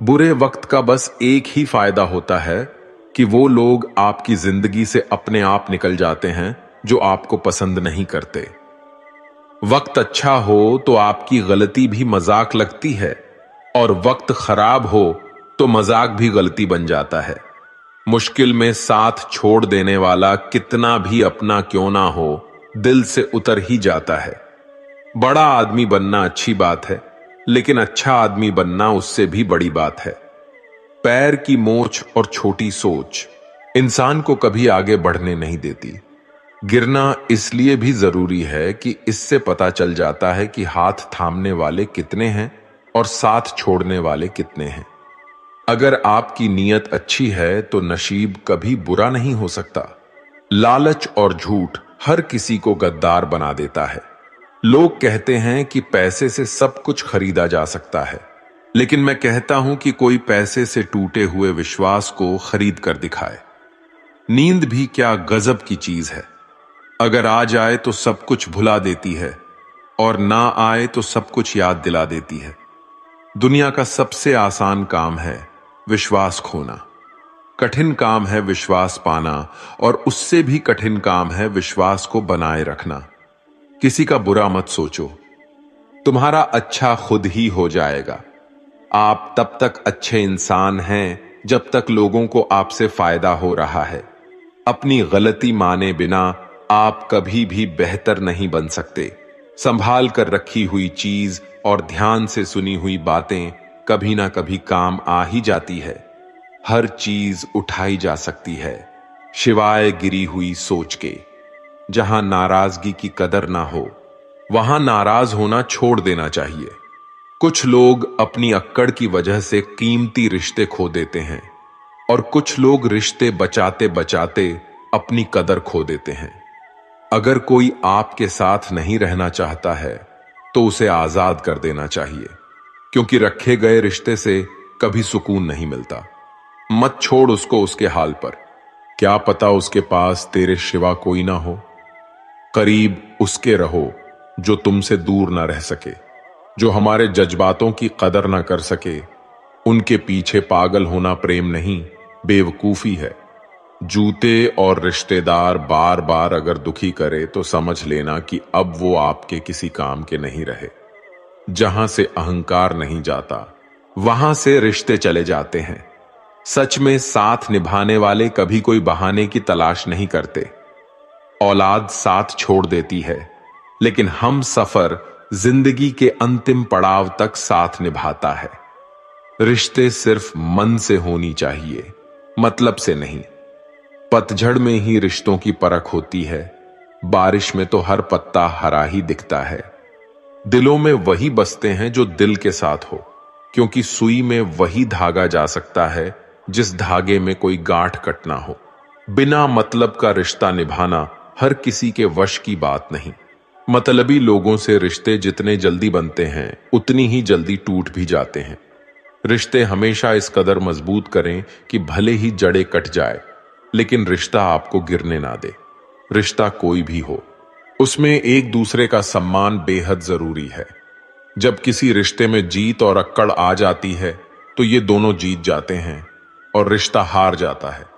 [SPEAKER 1] बुरे वक्त का बस एक ही फायदा होता है कि वो लोग आपकी जिंदगी से अपने आप निकल जाते हैं जो आपको पसंद नहीं करते। वक्त अच्छा हो तो आपकी गलती भी मजाक लगती है, और वक्त खराब हो तो मजाक भी गलती बन जाता है। मुश्किल में साथ छोड़ देने वाला कितना भी अपना क्यों ना हो, दिल से उतर ही जाता है। बड़ा आदमी बनना अच्छी बात है, लेकिन अच्छा आदमी बनना उससे भी बड़ी बात है। पैर की मोच और छोटी सोच इंसान को कभी आगे बढ़ने नहीं देती। गिरना इसलिए भी जरूरी है कि इससे पता चल जाता है कि हाथ थामने वाले कितने हैं और साथ छोड़ने वाले कितने हैं। अगर आपकी नीयत अच्छी है तो नसीब कभी बुरा नहीं हो सकता। लालच और झूठ हर किसी को गद्दार बना देता है। लोग कहते हैं कि पैसे से सब कुछ खरीदा जा सकता है, लेकिन मैं कहता हूं कि कोई पैसे से टूटे हुए विश्वास को खरीद कर दिखाए। नींद भी क्या गजब की चीज है। अगर आ जाए तो सब कुछ भुला देती है, और ना आए तो सब कुछ याद दिला देती है। दुनिया का सबसे आसान काम है विश्वास खोना, कठिन काम है विश्वास पाना, और उससे भी कठिन काम है विश्वास को बनाए रखना। किसी का बुरा मत सोचो, तुम्हारा अच्छा खुद ही हो जाएगा। आप तब तक अच्छे इंसान हैं जब तक लोगों को आपसे फायदा हो रहा है। अपनी गलती माने बिना आप कभी भी बेहतर नहीं बन सकते। संभाल कर रखी हुई चीज और ध्यान से सुनी हुई बातें कभी ना कभी काम आ ही जाती है। हर चीज उठाई जा सकती है शिवाय गिरी हुई सोच के। जहां नाराजगी की कदर ना हो वहां नाराज होना छोड़ देना चाहिए। कुछ लोग अपनी अक्कड़ की वजह से कीमती रिश्ते खो देते हैं, और कुछ लोग रिश्ते बचाते बचाते अपनी कदर खो देते हैं। अगर कोई आपके साथ नहीं रहना चाहता है तो उसे आजाद कर देना चाहिए, क्योंकि रखे गए रिश्ते से कभी सुकून नहीं मिलता। मत छोड़ उसको उसके हाल पर, क्या पता उसके पास तेरे सिवा कोई ना हो। करीब उसके रहो जो तुमसे दूर ना रह सके, जो हमारे जज्बातों की कदर ना कर सके। उनके पीछे पागल होना प्रेम नहीं, बेवकूफी है। जूते और रिश्तेदार बार बार अगर दुखी करे तो समझ लेना कि अब वो आपके किसी काम के नहीं रहे। जहां से अहंकार नहीं जाता वहां से रिश्ते चले जाते हैं। सच में साथ निभाने वाले कभी कोई बहाने की तलाश नहीं करते। औलाद साथ छोड़ देती है, लेकिन हम सफर जिंदगी के अंतिम पड़ाव तक साथ निभाता है। रिश्ते सिर्फ मन से होनी चाहिए, मतलब से नहीं। पतझड़ में ही रिश्तों की परख होती है, बारिश में तो हर पत्ता हरा ही दिखता है। दिलों में वही बसते हैं जो दिल के साथ हो, क्योंकि सुई में वही धागा जा सकता है जिस धागे में कोई गांठ कटना हो। बिना मतलब का रिश्ता निभाना हर किसी के वश की बात नहीं। मतलबी लोगों से रिश्ते जितने जल्दी बनते हैं उतनी ही जल्दी टूट भी जाते हैं। रिश्ते हमेशा इस कदर मजबूत करें कि भले ही जड़ें कट जाए, लेकिन रिश्ता आपको गिरने ना दे। रिश्ता कोई भी हो, उसमें एक दूसरे का सम्मान बेहद जरूरी है। जब किसी रिश्ते में जीत और अक्कड़ आ जाती है तो ये दोनों जीत जाते हैं और रिश्ता हार जाता है।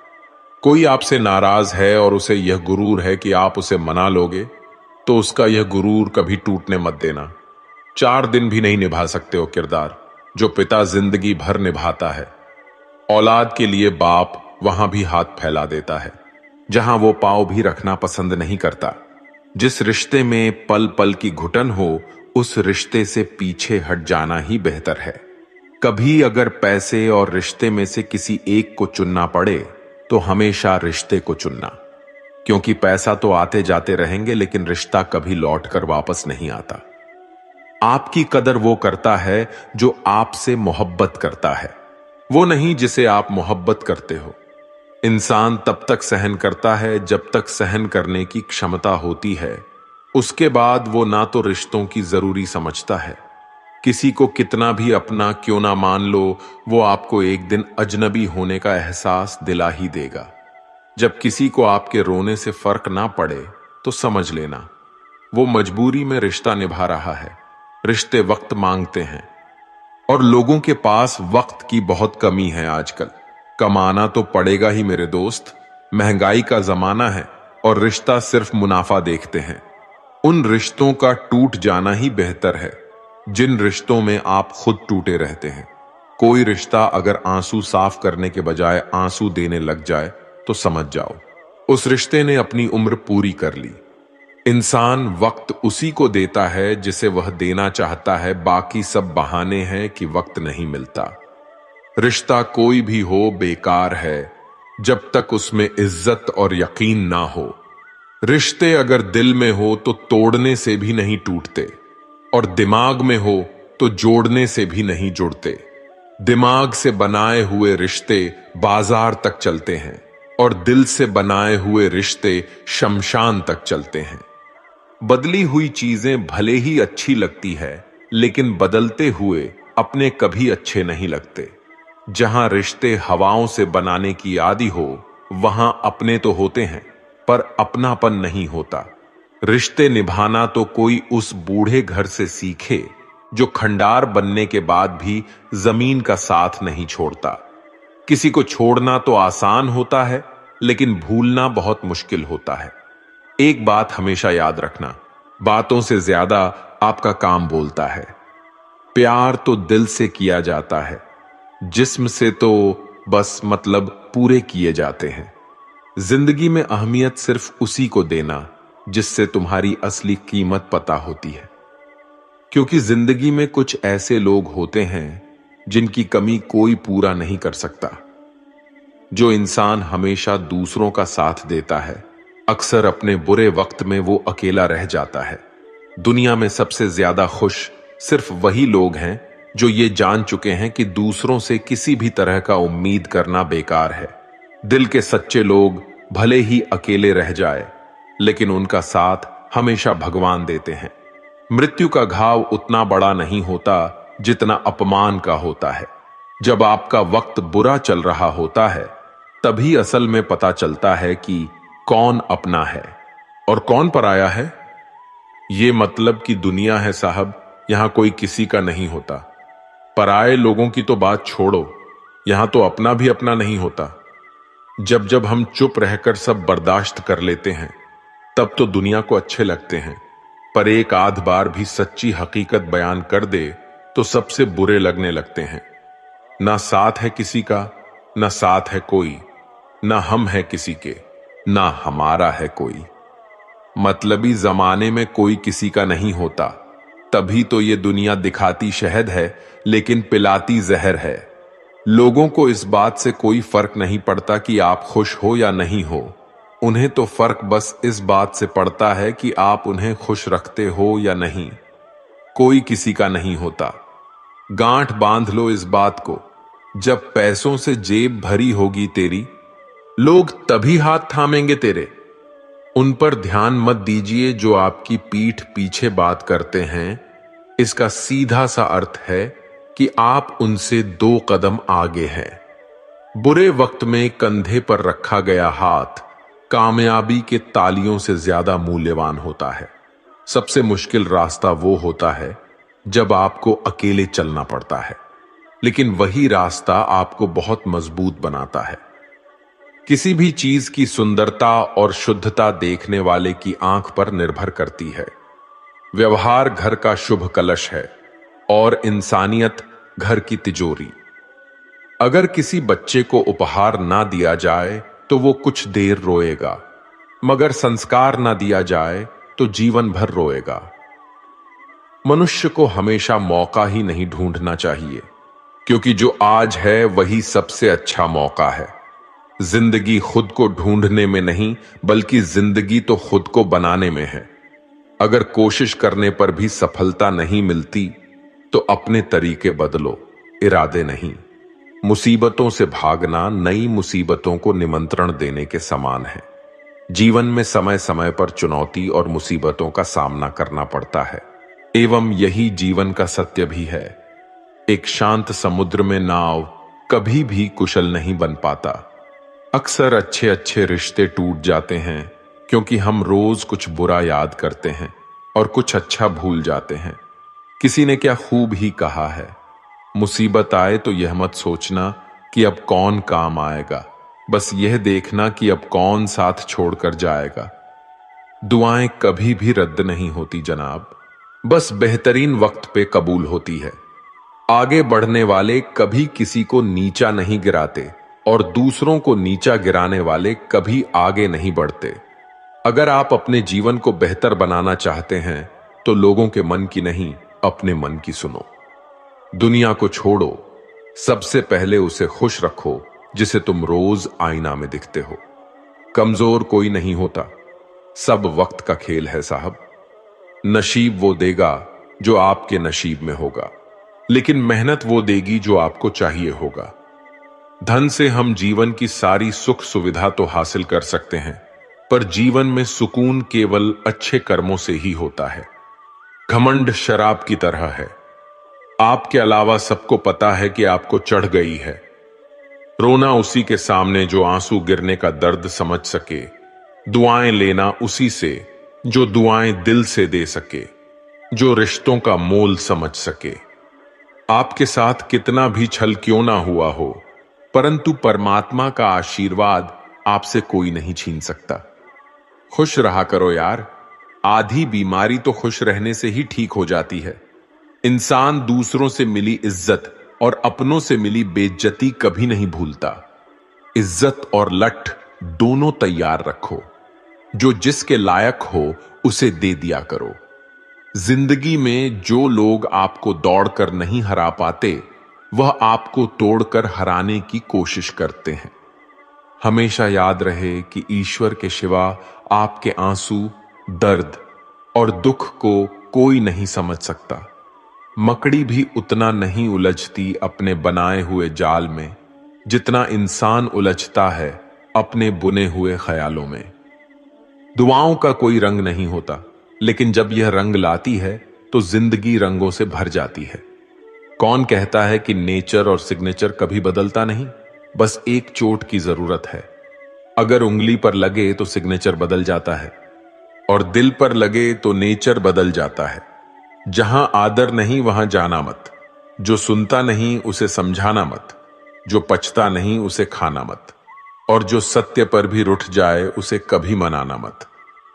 [SPEAKER 1] कोई आपसे नाराज है और उसे यह गुरूर है कि आप उसे मना लोगे, तो उसका यह गुरूर कभी टूटने मत देना। 4 दिन भी नहीं निभा सकते हो किरदार जो पिता जिंदगी भर निभाता है। औलाद के लिए बाप वहां भी हाथ फैला देता है जहां वो पांव भी रखना पसंद नहीं करता। जिस रिश्ते में पल पल की घुटन हो उस रिश्ते से पीछे हट जाना ही बेहतर है। कभी अगर पैसे और रिश्ते में से किसी एक को चुनना पड़े तो हमेशा रिश्ते को चुनना, क्योंकि पैसा तो आते जाते रहेंगे लेकिन रिश्ता कभी लौट कर वापस नहीं आता। आपकी कदर वो करता है जो आपसे मोहब्बत करता है। वो नहीं जिसे आप मोहब्बत करते हो। इंसान तब तक सहन करता है जब तक सहन करने की क्षमता होती है। उसके बाद वो ना तो रिश्तों की जरूरी समझता है। किसी को कितना भी अपना क्यों ना मान लो, वो आपको एक दिन अजनबी होने का एहसास दिला ही देगा। जब किसी को आपके रोने से फर्क ना पड़े तो समझ लेना वो मजबूरी में रिश्ता निभा रहा है। रिश्ते वक्त मांगते हैं और लोगों के पास वक्त की बहुत कमी है आजकल। कमाना तो पड़ेगा ही मेरे दोस्त, महंगाई का जमाना है और रिश्ता सिर्फ मुनाफा देखते हैं। उन रिश्तों का टूट जाना ही बेहतर है जिन रिश्तों में आप खुद टूटे रहते हैं। कोई रिश्ता अगर आंसू साफ करने के बजाय आंसू देने लग जाए तो समझ जाओ उस रिश्ते ने अपनी उम्र पूरी कर ली। इंसान वक्त उसी को देता है जिसे वह देना चाहता है, बाकी सब बहाने हैं कि वक्त नहीं मिलता। रिश्ता कोई भी हो बेकार है जब तक उसमें इज्जत और यकीन ना हो। रिश्ते अगर दिल में हो तो तोड़ने से भी नहीं टूटते और दिमाग में हो तो जोड़ने से भी नहीं जुड़ते। दिमाग से बनाए हुए रिश्ते बाजार तक चलते हैं और दिल से बनाए हुए रिश्ते शमशान तक चलते हैं। बदली हुई चीजें भले ही अच्छी लगती है लेकिन बदलते हुए अपने कभी अच्छे नहीं लगते। जहां रिश्ते हवाओं से बनाने की आदि हो वहां अपने तो होते हैं पर अपनापन नहीं होता। रिश्ते निभाना तो कोई उस बूढ़े घर से सीखे जो खंडार बनने के बाद भी जमीन का साथ नहीं छोड़ता। किसी को छोड़ना तो आसान होता है लेकिन भूलना बहुत मुश्किल होता है। एक बात हमेशा याद रखना, बातों से ज्यादा आपका काम बोलता है। प्यार तो दिल से किया जाता है, जिस्म से तो बस मतलब पूरे किए जाते हैं। जिंदगी में अहमियत सिर्फ उसी को देना जिससे तुम्हारी असली कीमत पता होती है, क्योंकि जिंदगी में कुछ ऐसे लोग होते हैं जिनकी कमी कोई पूरा नहीं कर सकता। जो इंसान हमेशा दूसरों का साथ देता है अक्सर अपने बुरे वक्त में वो अकेला रह जाता है। दुनिया में सबसे ज्यादा खुश सिर्फ वही लोग हैं जो ये जान चुके हैं कि दूसरों से किसी भी तरह का उम्मीद करना बेकार है। दिल के सच्चे लोग भले ही अकेले रह जाए लेकिन उनका साथ हमेशा भगवान देते हैं। मृत्यु का घाव उतना बड़ा नहीं होता जितना अपमान का होता है। जब आपका वक्त बुरा चल रहा होता है तभी असल में पता चलता है कि कौन अपना है और कौन पराया है। ये मतलब की दुनिया है साहब, यहां कोई किसी का नहीं होता। पराये लोगों की तो बात छोड़ो, यहां तो अपना भी अपना नहीं होता। जब जब हम चुप रहकर सब बर्दाश्त कर लेते हैं तब तो दुनिया को अच्छे लगते हैं, पर एक आध बार भी सच्ची हकीकत बयान कर दे तो सबसे बुरे लगने लगते हैं। ना साथ है किसी का, ना साथ है कोई, ना हम है किसी के, ना हमारा है कोई। मतलबी जमाने में कोई किसी का नहीं होता, तभी तो ये दुनिया दिखाती शहद है लेकिन पिलाती जहर है। लोगों को इस बात से कोई फर्क नहीं पड़ता कि आप खुश हो या नहीं हो, उन्हें तो फर्क बस इस बात से पड़ता है कि आप उन्हें खुश रखते हो या नहीं। कोई किसी का नहीं होता। गांठ बांध लो इस बात को, जब पैसों से जेब भरी होगी तेरी, लोग तभी हाथ थामेंगे तेरे। उन पर ध्यान मत दीजिए जो आपकी पीठ पीछे बात करते हैं। इसका सीधा सा अर्थ है कि आप उनसे 2 कदम आगे हैं। बुरे वक्त में कंधे पर रखा गया हाथ कामयाबी के तालियों से ज्यादा मूल्यवान होता है। सबसे मुश्किल रास्ता वो होता है जब आपको अकेले चलना पड़ता है, लेकिन वही रास्ता आपको बहुत मजबूत बनाता है। किसी भी चीज की सुंदरता और शुद्धता देखने वाले की आंख पर निर्भर करती है। व्यवहार घर का शुभ कलश है और इंसानियत घर की तिजोरी। अगर किसी बच्चे को उपहार ना दिया जाए तो वो कुछ देर रोएगा, मगर संस्कार ना दिया जाए तो जीवन भर रोएगा। मनुष्य को हमेशा मौका ही नहीं ढूंढना चाहिए, क्योंकि जो आज है वही सबसे अच्छा मौका है। जिंदगी खुद को ढूंढने में नहीं बल्कि जिंदगी तो खुद को बनाने में है। अगर कोशिश करने पर भी सफलता नहीं मिलती तो अपने तरीके बदलो, इरादे नहीं। मुसीबतों से भागना नई मुसीबतों को निमंत्रण देने के समान है। जीवन में समय समय पर चुनौती और मुसीबतों का सामना करना पड़ता है, एवं यही जीवन का सत्य भी है। एक शांत समुद्र में नाव कभी भी कुशल नहीं बन पाता। अक्सर अच्छे अच्छे रिश्ते टूट जाते हैं क्योंकि हम रोज कुछ बुरा याद करते हैं और कुछ अच्छा भूल जाते हैं। किसी ने क्या खूब ही कहा है, मुसीबत आए तो यह मत सोचना कि अब कौन काम आएगा, बस यह देखना कि अब कौन साथ छोड़कर जाएगा। दुआएं कभी भी रद्द नहीं होती जनाब, बस बेहतरीन वक्त पे कबूल होती है। आगे बढ़ने वाले कभी किसी को नीचा नहीं गिराते और दूसरों को नीचा गिराने वाले कभी आगे नहीं बढ़ते। अगर आप अपने जीवन को बेहतर बनाना चाहते हैं तो लोगों के मन की नहीं, अपने मन की सुनो। दुनिया को छोड़ो, सबसे पहले उसे खुश रखो जिसे तुम रोज आईना में दिखते हो। कमजोर कोई नहीं होता, सब वक्त का खेल है साहब। नसीब वो देगा जो आपके नसीब में होगा, लेकिन मेहनत वो देगी जो आपको चाहिए होगा। धन से हम जीवन की सारी सुख सुविधा तो हासिल कर सकते हैं, पर जीवन में सुकून केवल अच्छे कर्मों से ही होता है। घमंड शराब की तरह है, आपके अलावा सबको पता है कि आपको चढ़ गई है। रोना उसी के सामने जो आंसू गिरने का दर्द समझ सके, दुआएं लेना उसी से जो दुआएं दिल से दे सके, जो रिश्तों का मोल समझ सके। आपके साथ कितना भी छल क्यों ना हुआ हो, परंतु परमात्मा का आशीर्वाद आपसे कोई नहीं छीन सकता। खुश रहा करो यार, आधी बीमारी तो खुश रहने से ही ठीक हो जाती है। इंसान दूसरों से मिली इज्जत और अपनों से मिली बेइज्जती कभी नहीं भूलता। इज्जत और लठ दोनों तैयार रखो, जो जिसके लायक हो उसे दे दिया करो। जिंदगी में जो लोग आपको दौड़कर नहीं हरा पाते, वह आपको तोड़कर हराने की कोशिश करते हैं। हमेशा याद रहे कि ईश्वर के सिवा आपके आंसू, दर्द और दुख को कोई नहीं समझ सकता। मकड़ी भी उतना नहीं उलझती अपने बनाए हुए जाल में जितना इंसान उलझता है अपने बुने हुए ख्यालों में। दुआओं का कोई रंग नहीं होता, लेकिन जब यह रंग लाती है तो जिंदगी रंगों से भर जाती है। कौन कहता है कि नेचर और सिग्नेचर कभी बदलता नहीं? बस एक चोट की जरूरत है। अगर उंगली पर लगे तो सिग्नेचर बदल जाता है, और दिल पर लगे तो नेचर बदल जाता है। जहां आदर नहीं वहां जाना मत, जो सुनता नहीं उसे समझाना मत, जो पचता नहीं उसे खाना मत, और जो सत्य पर भी रुठ जाए उसे कभी मनाना मत।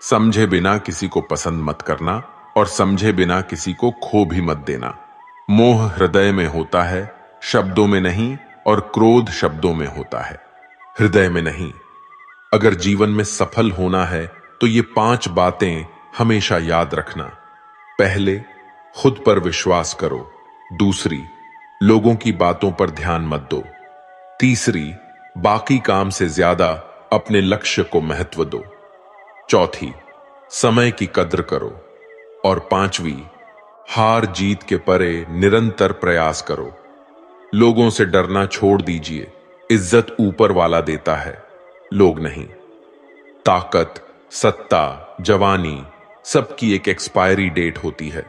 [SPEAKER 1] समझे बिना किसी को पसंद मत करना, और समझे बिना किसी को खो भी मत देना। मोह हृदय में होता है, शब्दों में नहीं, और क्रोध शब्दों में होता है, हृदय में नहीं। अगर जीवन में सफल होना है तो ये 5 बातें हमेशा याद रखना। पहले, खुद पर विश्वास करो। दूसरी, लोगों की बातों पर ध्यान मत दो। तीसरी, बाकी काम से ज्यादा अपने लक्ष्य को महत्व दो। चौथी, समय की कद्र करो। और पांचवी, हार जीत के परे निरंतर प्रयास करो। लोगों से डरना छोड़ दीजिए, इज्जत ऊपर वाला देता है, लोग नहीं। ताकत, सत्ता, जवानी सबकी एक एक्सपायरी डेट होती है,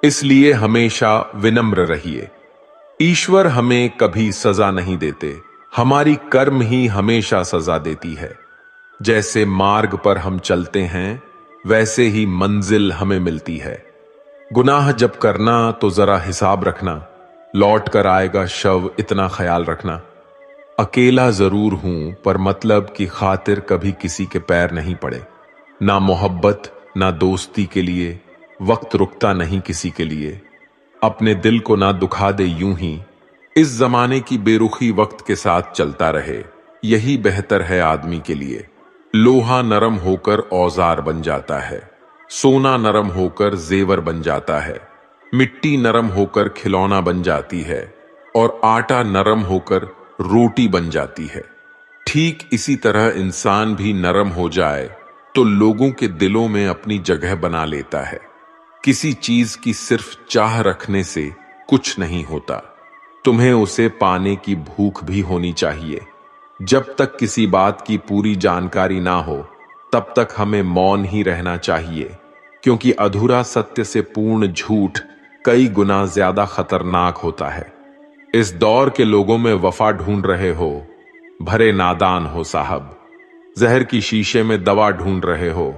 [SPEAKER 1] इसलिए हमेशा विनम्र रहिए। ईश्वर हमें कभी सजा नहीं देते, हमारी कर्म ही हमेशा सजा देती है। जैसे मार्ग पर हम चलते हैं वैसे ही मंजिल हमें मिलती है। गुनाह जब करना तो जरा हिसाब रखना, लौट कर आएगा शव, इतना ख्याल रखना। अकेला जरूर हूं पर मतलब की खातिर कभी किसी के पैर नहीं पड़े। ना मोहब्बत ना दोस्ती के लिए वक्त रुकता नहीं किसी के लिए। अपने दिल को ना दुखा दे यूं ही, इस जमाने की बेरुखी वक्त के साथ चलता रहे, यही बेहतर है आदमी के लिए। लोहा नरम होकर औजार बन जाता है, सोना नरम होकर जेवर बन जाता है, मिट्टी नरम होकर खिलौना बन जाती है, और आटा नरम होकर रोटी बन जाती है। ठीक इसी तरह इंसान भी नरम हो जाए तो लोगों के दिलों में अपनी जगह बना लेता है। किसी चीज की सिर्फ चाह रखने से कुछ नहीं होता, तुम्हें उसे पाने की भूख भी होनी चाहिए। जब तक किसी बात की पूरी जानकारी ना हो तब तक हमें मौन ही रहना चाहिए, क्योंकि अधूरा सत्य से पूर्ण झूठ कई गुना ज्यादा खतरनाक होता है। इस दौर के लोगों में वफा ढूंढ रहे हो, भरे नादान हो साहब। जहर की शीशे में दवा ढूंढ रहे हो।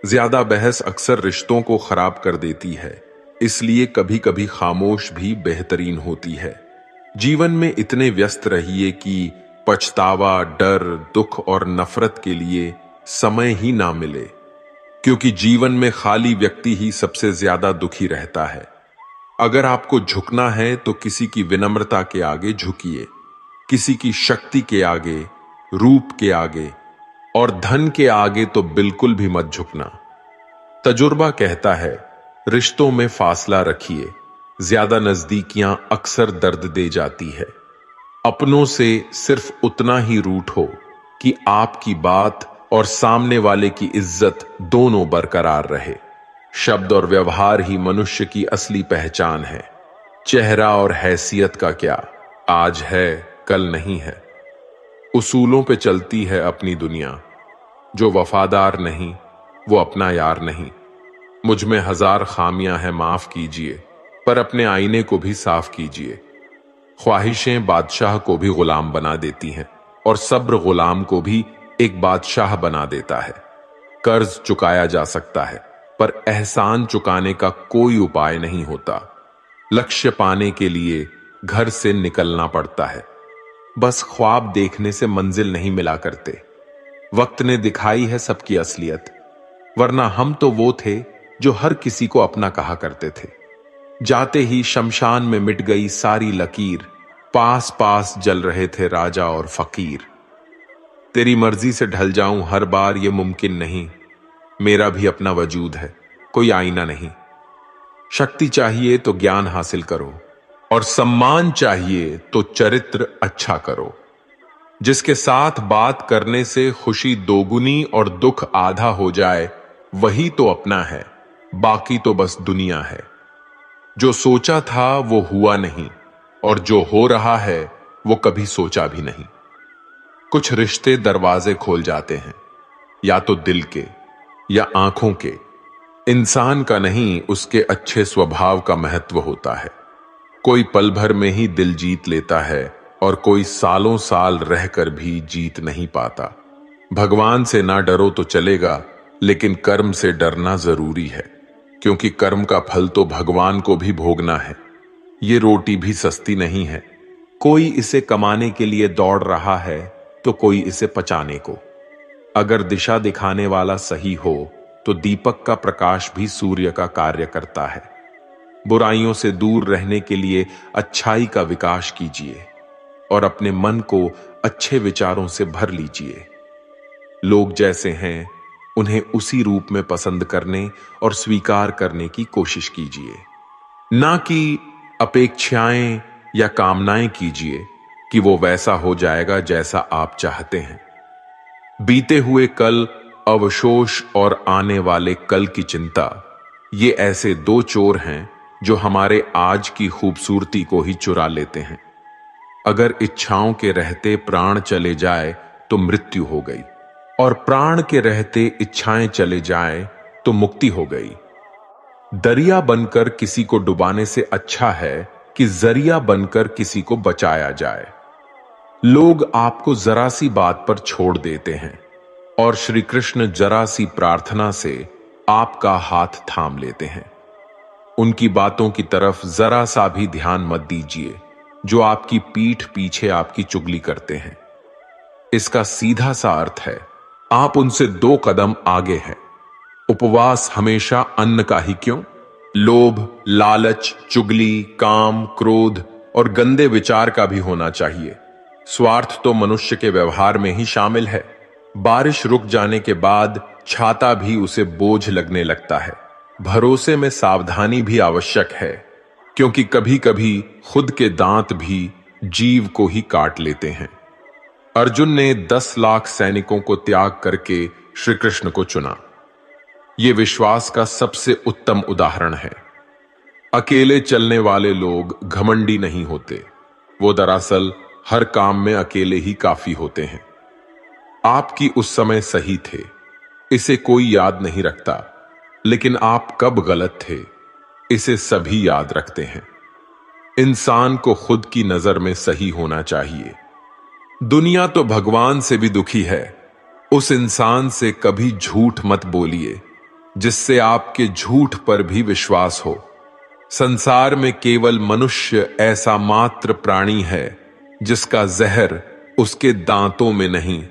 [SPEAKER 1] ज्यादा बहस अक्सर रिश्तों को खराब कर देती है, इसलिए कभी कभी खामोश भी बेहतरीन होती है। जीवन में इतने व्यस्त रहिए कि पछतावा, डर, दुख और नफरत के लिए समय ही ना मिले, क्योंकि जीवन में खाली व्यक्ति ही सबसे ज्यादा दुखी रहता है। अगर आपको झुकना है तो किसी की विनम्रता के आगे झुकिए, किसी की शक्ति के आगे, रूप के आगे और धन के आगे तो बिल्कुल भी मत झुकना। तजुर्बा कहता है, रिश्तों में फासला रखिए, ज्यादा नजदीकियां अक्सर दर्द दे जाती है। अपनों से सिर्फ उतना ही रूठो कि आपकी बात और सामने वाले की इज्जत दोनों बरकरार रहे। शब्द और व्यवहार ही मनुष्य की असली पहचान है। चेहरा और हैसियत का क्या, आज है कल नहीं है। उसूलों पे चलती है अपनी दुनिया, जो वफादार नहीं वो अपना यार नहीं। मुझ में 1000 खामियां हैं, माफ कीजिए, पर अपने आईने को भी साफ कीजिए। ख्वाहिशें बादशाह को भी गुलाम बना देती हैं और सब्र गुलाम को भी एक बादशाह बना देता है। कर्ज चुकाया जा सकता है, पर एहसान चुकाने का कोई उपाय नहीं होता। लक्ष्य पाने के लिए घर से निकलना पड़ता है। बस ख्वाब देखने से मंजिल नहीं मिला करते। वक्त ने दिखाई है सबकी असलियत, वरना हम तो वो थे जो हर किसी को अपना कहा करते थे। जाते ही शमशान में मिट गई सारी लकीर, पास पास जल रहे थे राजा और फकीर। तेरी मर्जी से ढल जाऊं हर बार ये मुमकिन नहीं, मेरा भी अपना वजूद है, कोई आईना नहीं। शक्ति चाहिए तो ज्ञान हासिल करो, और सम्मान चाहिए तो चरित्र अच्छा करो। जिसके साथ बात करने से खुशी दोगुनी और दुख आधा हो जाए, वही तो अपना है, बाकी तो बस दुनिया है। जो सोचा था वो हुआ नहीं, और जो हो रहा है वो कभी सोचा भी नहीं। कुछ रिश्ते दरवाजे खोल जाते हैं, या तो दिल के या आंखों के। इंसान का नहीं, उसके अच्छे स्वभाव का महत्व होता है। कोई पल भर में ही दिल जीत लेता है और कोई सालों साल रहकर भी जीत नहीं पाता। भगवान से ना डरो तो चलेगा, लेकिन कर्म से डरना जरूरी है, क्योंकि कर्म का फल तो भगवान को भी भोगना है। ये रोटी भी सस्ती नहीं है। कोई इसे कमाने के लिए दौड़ रहा है तो कोई इसे पचाने को। अगर दिशा दिखाने वाला सही हो तो दीपक का प्रकाश भी सूर्य का कार्य करता है। बुराइयों से दूर रहने के लिए अच्छाई का विकास कीजिए और अपने मन को अच्छे विचारों से भर लीजिए। लोग जैसे हैं उन्हें उसी रूप में पसंद करने और स्वीकार करने की कोशिश कीजिए, ना कि अपेक्षाएं या कामनाएं कीजिए कि वो वैसा हो जाएगा जैसा आप चाहते हैं। बीते हुए कल, अवशोष और आने वाले कल की चिंता, ये ऐसे दो चोर हैं जो हमारे आज की खूबसूरती को ही चुरा लेते हैं। अगर इच्छाओं के रहते प्राण चले जाए तो मृत्यु हो गई, और प्राण के रहते इच्छाएं चले जाए तो मुक्ति हो गई। दरिया बनकर किसी को डुबाने से अच्छा है कि जरिया बनकर किसी को बचाया जाए। लोग आपको जरा सी बात पर छोड़ देते हैं और श्री कृष्ण जरा सी प्रार्थना से आपका हाथ थाम लेते हैं। उनकी बातों की तरफ जरा सा भी ध्यान मत दीजिए जो आपकी पीठ पीछे आपकी चुगली करते हैं। इसका सीधा सा अर्थ है, आप उनसे 2 कदम आगे हैं। उपवास हमेशा अन्न का ही क्यों? लोभ, लालच, चुगली, काम, क्रोध और गंदे विचार का भी होना चाहिए। स्वार्थ तो मनुष्य के व्यवहार में ही शामिल है। बारिश रुक जाने के बाद छाता भी उसे बोझ लगने लगता है। भरोसे में सावधानी भी आवश्यक है, क्योंकि कभी कभी खुद के दांत भी जीव को ही काट लेते हैं। अर्जुन ने 10 लाख सैनिकों को त्याग करके श्री कृष्ण को चुना। यह विश्वास का सबसे उत्तम उदाहरण है। अकेले चलने वाले लोग घमंडी नहीं होते, वो दरअसल हर काम में अकेले ही काफी होते हैं। आपकी उस समय सही थे, इसे कोई याद नहीं रखता, लेकिन आप कब गलत थे इसे सभी याद रखते हैं। इंसान को खुद की नजर में सही होना चाहिए। दुनिया तो भगवान से भी दुखी है। उस इंसान से कभी झूठ मत बोलिए जिससे आपके झूठ पर भी विश्वास हो। संसार में केवल मनुष्य ऐसा मात्र प्राणी है जिसका जहर उसके दांतों में नहीं,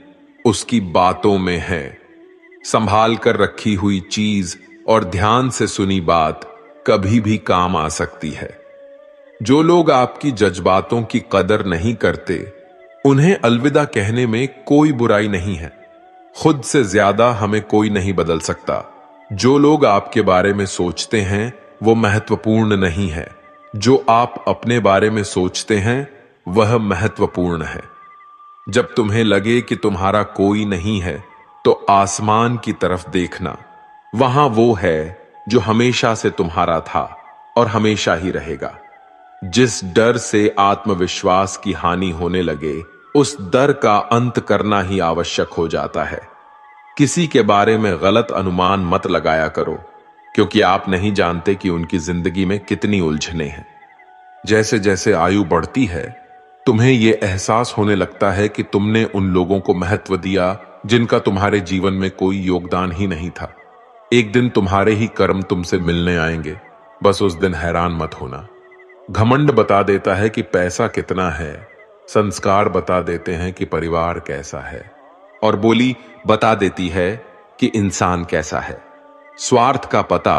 [SPEAKER 1] उसकी बातों में है। संभाल कर रखी हुई चीज और ध्यान से सुनी बात कभी भी काम आ सकती है। जो लोग आपकी जज्बातों की कदर नहीं करते, उन्हें अलविदा कहने में कोई बुराई नहीं है। खुद से ज्यादा हमें कोई नहीं बदल सकता। जो लोग आपके बारे में सोचते हैं वो महत्वपूर्ण नहीं है। जो आप अपने बारे में सोचते हैं वह महत्वपूर्ण है। जब तुम्हें लगे कि तुम्हारा कोई नहीं है तो आसमान की तरफ देखना। वहां वो है जो हमेशा से तुम्हारा था और हमेशा ही रहेगा। जिस डर से आत्मविश्वास की हानि होने लगे, उस डर का अंत करना ही आवश्यक हो जाता है। किसी के बारे में गलत अनुमान मत लगाया करो, क्योंकि आप नहीं जानते कि उनकी जिंदगी में कितनी उलझने हैं। जैसे जैसे आयु बढ़ती है, तुम्हें यह एहसास होने लगता है कि तुमने उन लोगों को महत्व दिया जिनका तुम्हारे जीवन में कोई योगदान ही नहीं था। एक दिन तुम्हारे ही कर्म तुमसे मिलने आएंगे, बस उस दिन हैरान मत होना। घमंड बता देता है कि पैसा कितना है, संस्कार बता देते हैं कि परिवार कैसा है, और बोली बता देती है कि इंसान कैसा है। स्वार्थ का पता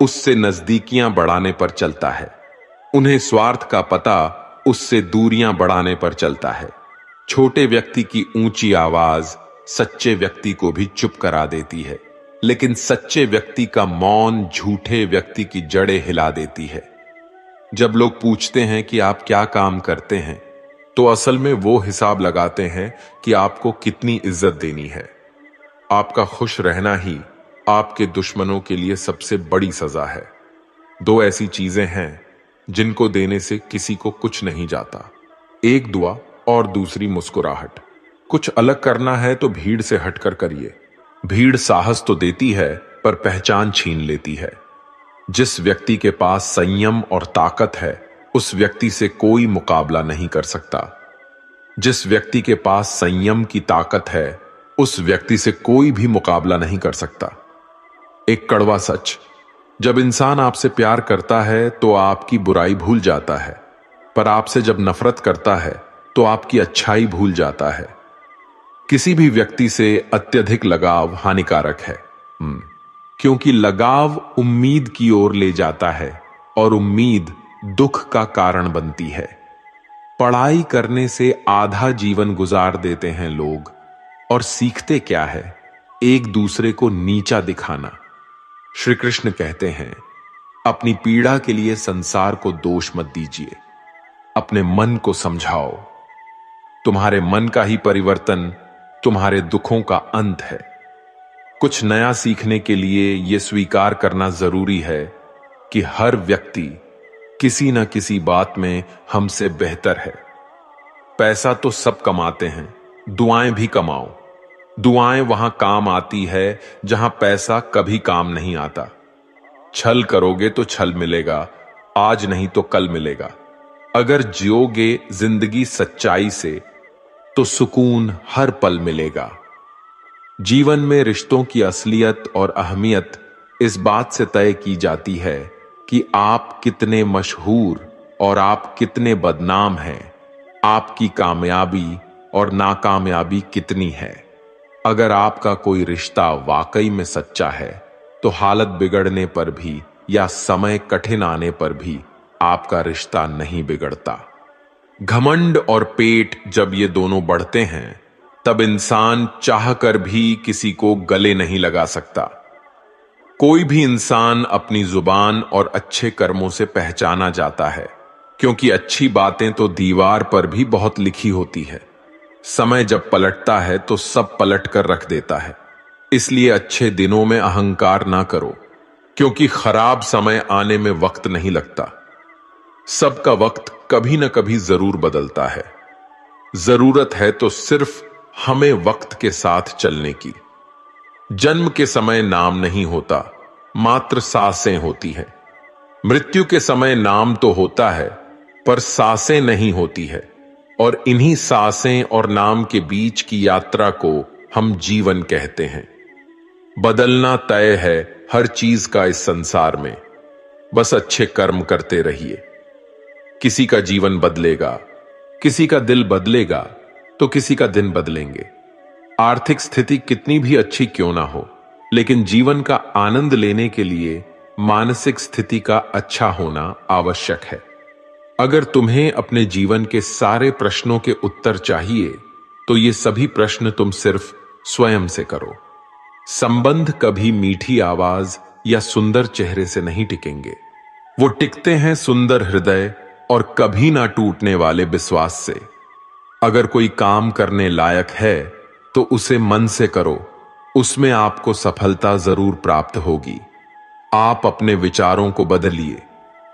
[SPEAKER 1] उससे नजदीकियां बढ़ाने पर चलता है, उन्हें स्वार्थ का पता उससे दूरियां बढ़ाने पर चलता है। छोटे व्यक्ति की ऊंची आवाज सच्चे व्यक्ति को भी चुप करा देती है, लेकिन सच्चे व्यक्ति का मौन झूठे व्यक्ति की जड़ें हिला देती है। जब लोग पूछते हैं कि आप क्या काम करते हैं, तो असल में वो हिसाब लगाते हैं कि आपको कितनी इज्जत देनी है। आपका खुश रहना ही आपके दुश्मनों के लिए सबसे बड़ी सजा है। दो ऐसी चीजें हैं जिनको देने से किसी को कुछ नहीं जाता, एक दुआ और दूसरी मुस्कुराहट। कुछ अलग करना है तो भीड़ से हटकर करिए। भीड़ साहस तो देती है पर पहचान छीन लेती है। जिस व्यक्ति के पास संयम और ताकत है, उस व्यक्ति से कोई मुकाबला नहीं कर सकता। जिस व्यक्ति के पास संयम की ताकत है, उस व्यक्ति से कोई भी मुकाबला नहीं कर सकता। एक कड़वा सच, जब इंसान आपसे प्यार करता है तो आपकी बुराई भूल जाता है, पर आपसे जब नफरत करता है तो आपकी अच्छाई भूल जाता है। किसी भी व्यक्ति से अत्यधिक लगाव हानिकारक है, क्योंकि लगाव उम्मीद की ओर ले जाता है और उम्मीद दुख का कारण बनती है। पढ़ाई करने से आधा जीवन गुजार देते हैं लोग, और सीखते क्या है? एक दूसरे को नीचा दिखाना। श्री कृष्ण कहते हैं, अपनी पीड़ा के लिए संसार को दोष मत दीजिए, अपने मन को समझाओ। तुम्हारे मन का ही परिवर्तन तुम्हारे दुखों का अंत है। कुछ नया सीखने के लिए यह स्वीकार करना जरूरी है कि हर व्यक्ति किसी न किसी बात में हमसे बेहतर है। पैसा तो सब कमाते हैं, दुआएं भी कमाओ। दुआएं वहां काम आती है जहां पैसा कभी काम नहीं आता। छल करोगे तो छल मिलेगा, आज नहीं तो कल मिलेगा। अगर जियोगे जिंदगी सच्चाई से तो सुकून हर पल मिलेगा। जीवन में रिश्तों की असलियत और अहमियत इस बात से तय की जाती है कि आप कितने मशहूर और आप कितने बदनाम हैं, आपकी कामयाबी और नाकामयाबी कितनी है। अगर आपका कोई रिश्ता वाकई में सच्चा है तो हालत बिगड़ने पर भी या समय कठिन आने पर भी आपका रिश्ता नहीं बिगड़ता। घमंड और पेट जब ये दोनों बढ़ते हैं, तब इंसान चाहकर भी किसी को गले नहीं लगा सकता। कोई भी इंसान अपनी जुबान और अच्छे कर्मों से पहचाना जाता है, क्योंकि अच्छी बातें तो दीवार पर भी बहुत लिखी होती है। समय जब पलटता है तो सब पलट कर रख देता है। इसलिए अच्छे दिनों में अहंकार ना करो, क्योंकि खराब समय आने में वक्त नहीं लगता। सबका वक्त कभी न कभी जरूर बदलता है। जरूरत है तो सिर्फ हमें वक्त के साथ चलने की। जन्म के समय नाम नहीं होता, मात्र सांसें होती है। मृत्यु के समय नाम तो होता है, पर सांसें नहीं होती है। और इन्हीं सांसें और नाम के बीच की यात्रा को हम जीवन कहते हैं। बदलना तय है हर चीज का इस संसार में, बस अच्छे कर्म करते रहिए। किसी का जीवन बदलेगा, किसी का दिल बदलेगा, तो किसी का दिन बदलेंगे। आर्थिक स्थिति कितनी भी अच्छी क्यों ना हो, लेकिन जीवन का आनंद लेने के लिए मानसिक स्थिति का अच्छा होना आवश्यक है। अगर तुम्हें अपने जीवन के सारे प्रश्नों के उत्तर चाहिए, तो ये सभी प्रश्न तुम सिर्फ स्वयं से करो। संबंध कभी मीठी आवाज या सुंदर चेहरे से नहीं टिकेंगे, वो टिकते हैं सुंदर हृदय और कभी ना टूटने वाले विश्वास से। अगर कोई काम करने लायक है तो उसे मन से करो, उसमें आपको सफलता जरूर प्राप्त होगी। आप अपने विचारों को बदलिए,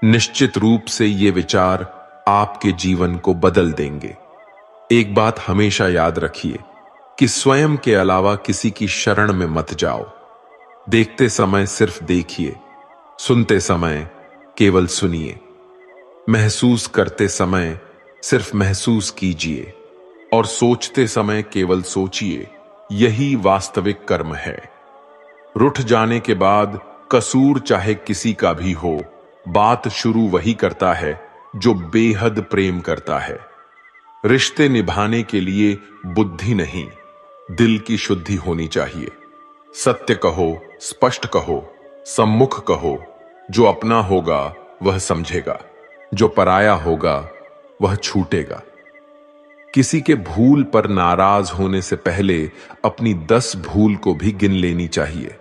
[SPEAKER 1] निश्चित रूप से ये विचार आपके जीवन को बदल देंगे। एक बात हमेशा याद रखिए कि स्वयं के अलावा किसी की शरण में मत जाओ। देखते समय सिर्फ देखिए, सुनते समय केवल सुनिए, महसूस करते समय सिर्फ महसूस कीजिए और सोचते समय केवल सोचिए। यही वास्तविक कर्म है। रुठ जाने के बाद कसूर चाहे किसी का भी हो, बात शुरू वही करता है जो बेहद प्रेम करता है। रिश्ते निभाने के लिए बुद्धि नहीं, दिल की शुद्धि होनी चाहिए। सत्य कहो, स्पष्ट कहो, सम्मुख कहो। जो अपना होगा वह समझेगा, जो पराया होगा वह छूटेगा। किसी के भूल पर नाराज होने से पहले अपनी 10 भूल को भी गिन लेनी चाहिए।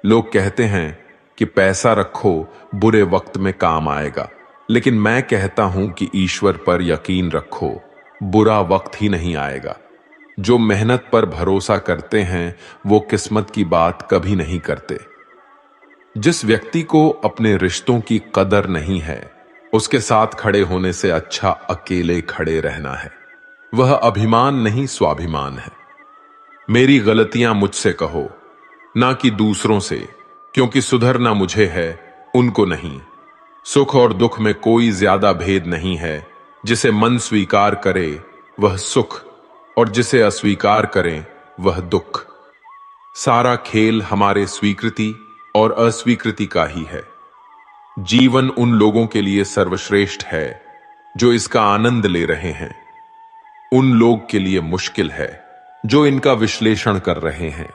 [SPEAKER 1] लोग कहते हैं कि पैसा रखो, बुरे वक्त में काम आएगा, लेकिन मैं कहता हूं कि ईश्वर पर यकीन रखो, बुरा वक्त ही नहीं आएगा। जो मेहनत पर भरोसा करते हैं वो किस्मत की बात कभी नहीं करते। जिस व्यक्ति को अपने रिश्तों की कदर नहीं है, उसके साथ खड़े होने से अच्छा अकेले खड़े रहना है। वह अभिमान नहीं, स्वाभिमान है। मेरी गलतियां मुझसे कहो, ना कि दूसरों से, क्योंकि सुधरना मुझे है, उनको नहीं। सुख और दुख में कोई ज्यादा भेद नहीं है। जिसे मन स्वीकार करे वह सुख, और जिसे अस्वीकार करें वह दुख। सारा खेल हमारे स्वीकृति और अस्वीकृति का ही है। जीवन उन लोगों के लिए सर्वश्रेष्ठ है जो इसका आनंद ले रहे हैं। उन लोग के लिए मुश्किल है जो इनका विश्लेषण कर रहे हैं।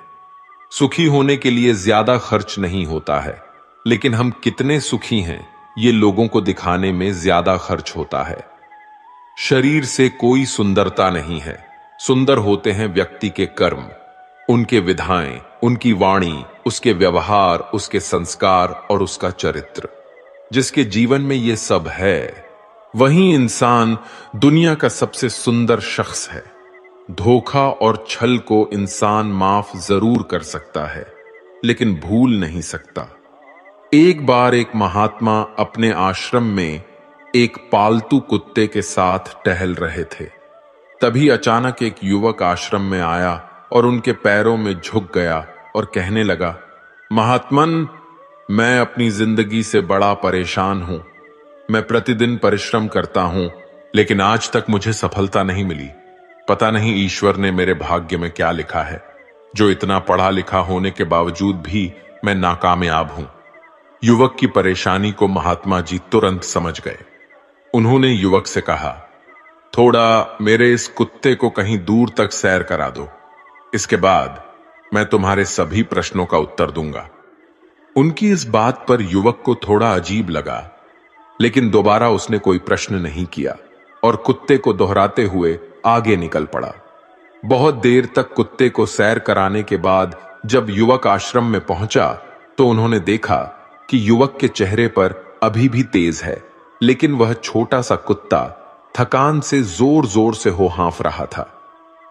[SPEAKER 1] सुखी होने के लिए ज्यादा खर्च नहीं होता है, लेकिन हम कितने सुखी हैं ये लोगों को दिखाने में ज्यादा खर्च होता है। शरीर से कोई सुंदरता नहीं है, सुंदर होते हैं व्यक्ति के कर्म, उनके विधाएं, उनकी वाणी, उसके व्यवहार, उसके संस्कार और उसका चरित्र। जिसके जीवन में ये सब है, वही इंसान दुनिया का सबसे सुंदर शख्स है। धोखा और छल को इंसान माफ जरूर कर सकता है, लेकिन भूल नहीं सकता। एक बार एक महात्मा अपने आश्रम में एक पालतू कुत्ते के साथ टहल रहे थे। तभी अचानक एक युवक आश्रम में आया और उनके पैरों में झुक गया और कहने लगा, महात्मन, मैं अपनी जिंदगी से बड़ा परेशान हूं। मैं प्रतिदिन परिश्रम करता हूं, लेकिन आज तक मुझे सफलता नहीं मिली। पता नहीं ईश्वर ने मेरे भाग्य में क्या लिखा है, जो इतना पढ़ा लिखा होने के बावजूद भी मैं नाकामयाब हूं। युवक की परेशानी को महात्मा जी तुरंत समझ गए। उन्होंने युवक से कहा, थोड़ा मेरे इस कुत्ते को कहीं दूर तक सैर करा दो, इसके बाद मैं तुम्हारे सभी प्रश्नों का उत्तर दूंगा। उनकी इस बात पर युवक को थोड़ा अजीब लगा, लेकिन दोबारा उसने कोई प्रश्न नहीं किया और कुत्ते को दोहराते हुए आगे निकल पड़ा। बहुत देर तक कुत्ते को सैर कराने के बाद जब युवक आश्रम में पहुंचा तो उन्होंने देखा कि युवक के चेहरे पर अभी भी तेज है, लेकिन वह छोटा सा कुत्ता थकान से जोर जोर से हो हाँफ रहा था।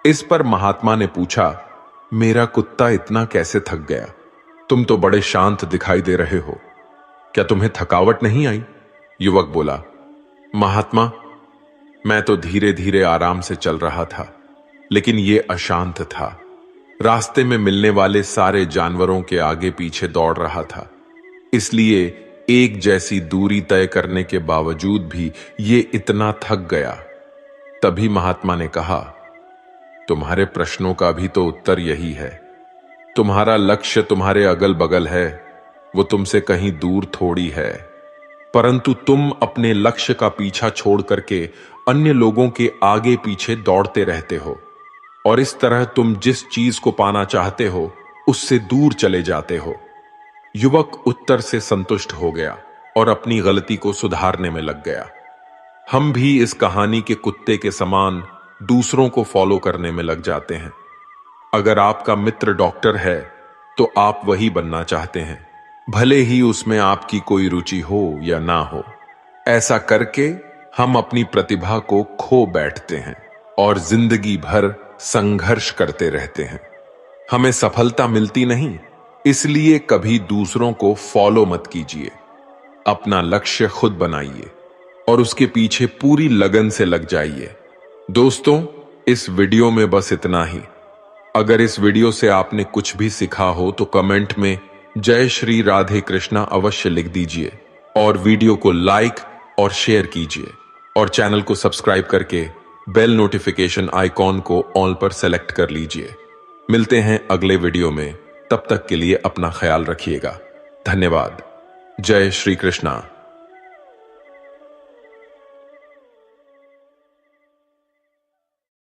[SPEAKER 1] इस पर महात्मा ने पूछा, मेरा कुत्ता इतना कैसे थक गया? तुम तो बड़े शांत दिखाई दे रहे हो, क्या तुम्हें थकावट नहीं आई? युवक बोला, महात्मा, मैं तो धीरे धीरे आराम से चल रहा था, लेकिन ये अशांत था। रास्ते में मिलने वाले सारे जानवरों के आगे पीछे दौड़ रहा था, इसलिए एक जैसी दूरी तय करने के बावजूद भी ये इतना थक गया। तभी महात्मा ने कहा, तुम्हारे प्रश्नों का भी तो उत्तर यही है। तुम्हारा लक्ष्य तुम्हारे अगल बगल है, वो तुमसे कहीं दूर थोड़ी है, परंतु तुम अपने लक्ष्य का पीछा छोड़ करके अन्य लोगों के आगे पीछे दौड़ते रहते हो, और इस तरह तुम जिस चीज को पाना चाहते हो उससे दूर चले जाते हो। युवक उत्तर से संतुष्ट हो गया और अपनी गलती को सुधारने में लग गया। हम भी इस कहानी के कुत्ते के समान दूसरों को फॉलो करने में लग जाते हैं। अगर आपका मित्र डॉक्टर है तो आप वही बनना चाहते हैं, भले ही उसमें आपकी कोई रुचि हो या ना हो। ऐसा करके हम अपनी प्रतिभा को खो बैठते हैं और जिंदगी भर संघर्ष करते रहते हैं। हमें सफलता मिलती नहीं, इसलिए कभी दूसरों को फॉलो मत कीजिए। अपना लक्ष्य खुद बनाइए और उसके पीछे पूरी लगन से लग जाइए। दोस्तों, इस वीडियो में बस इतना ही। अगर इस वीडियो से आपने कुछ भी सीखा हो तो कमेंट में जय श्री राधे कृष्णा अवश्य लिख दीजिए, और वीडियो को लाइक और शेयर कीजिए, और चैनल को सब्सक्राइब करके बेल नोटिफिकेशन आइकॉन को ऑल पर सेलेक्ट कर लीजिए। मिलते हैं अगले वीडियो में, तब तक के लिए अपना ख्याल रखिएगा। धन्यवाद। जय श्री कृष्णा।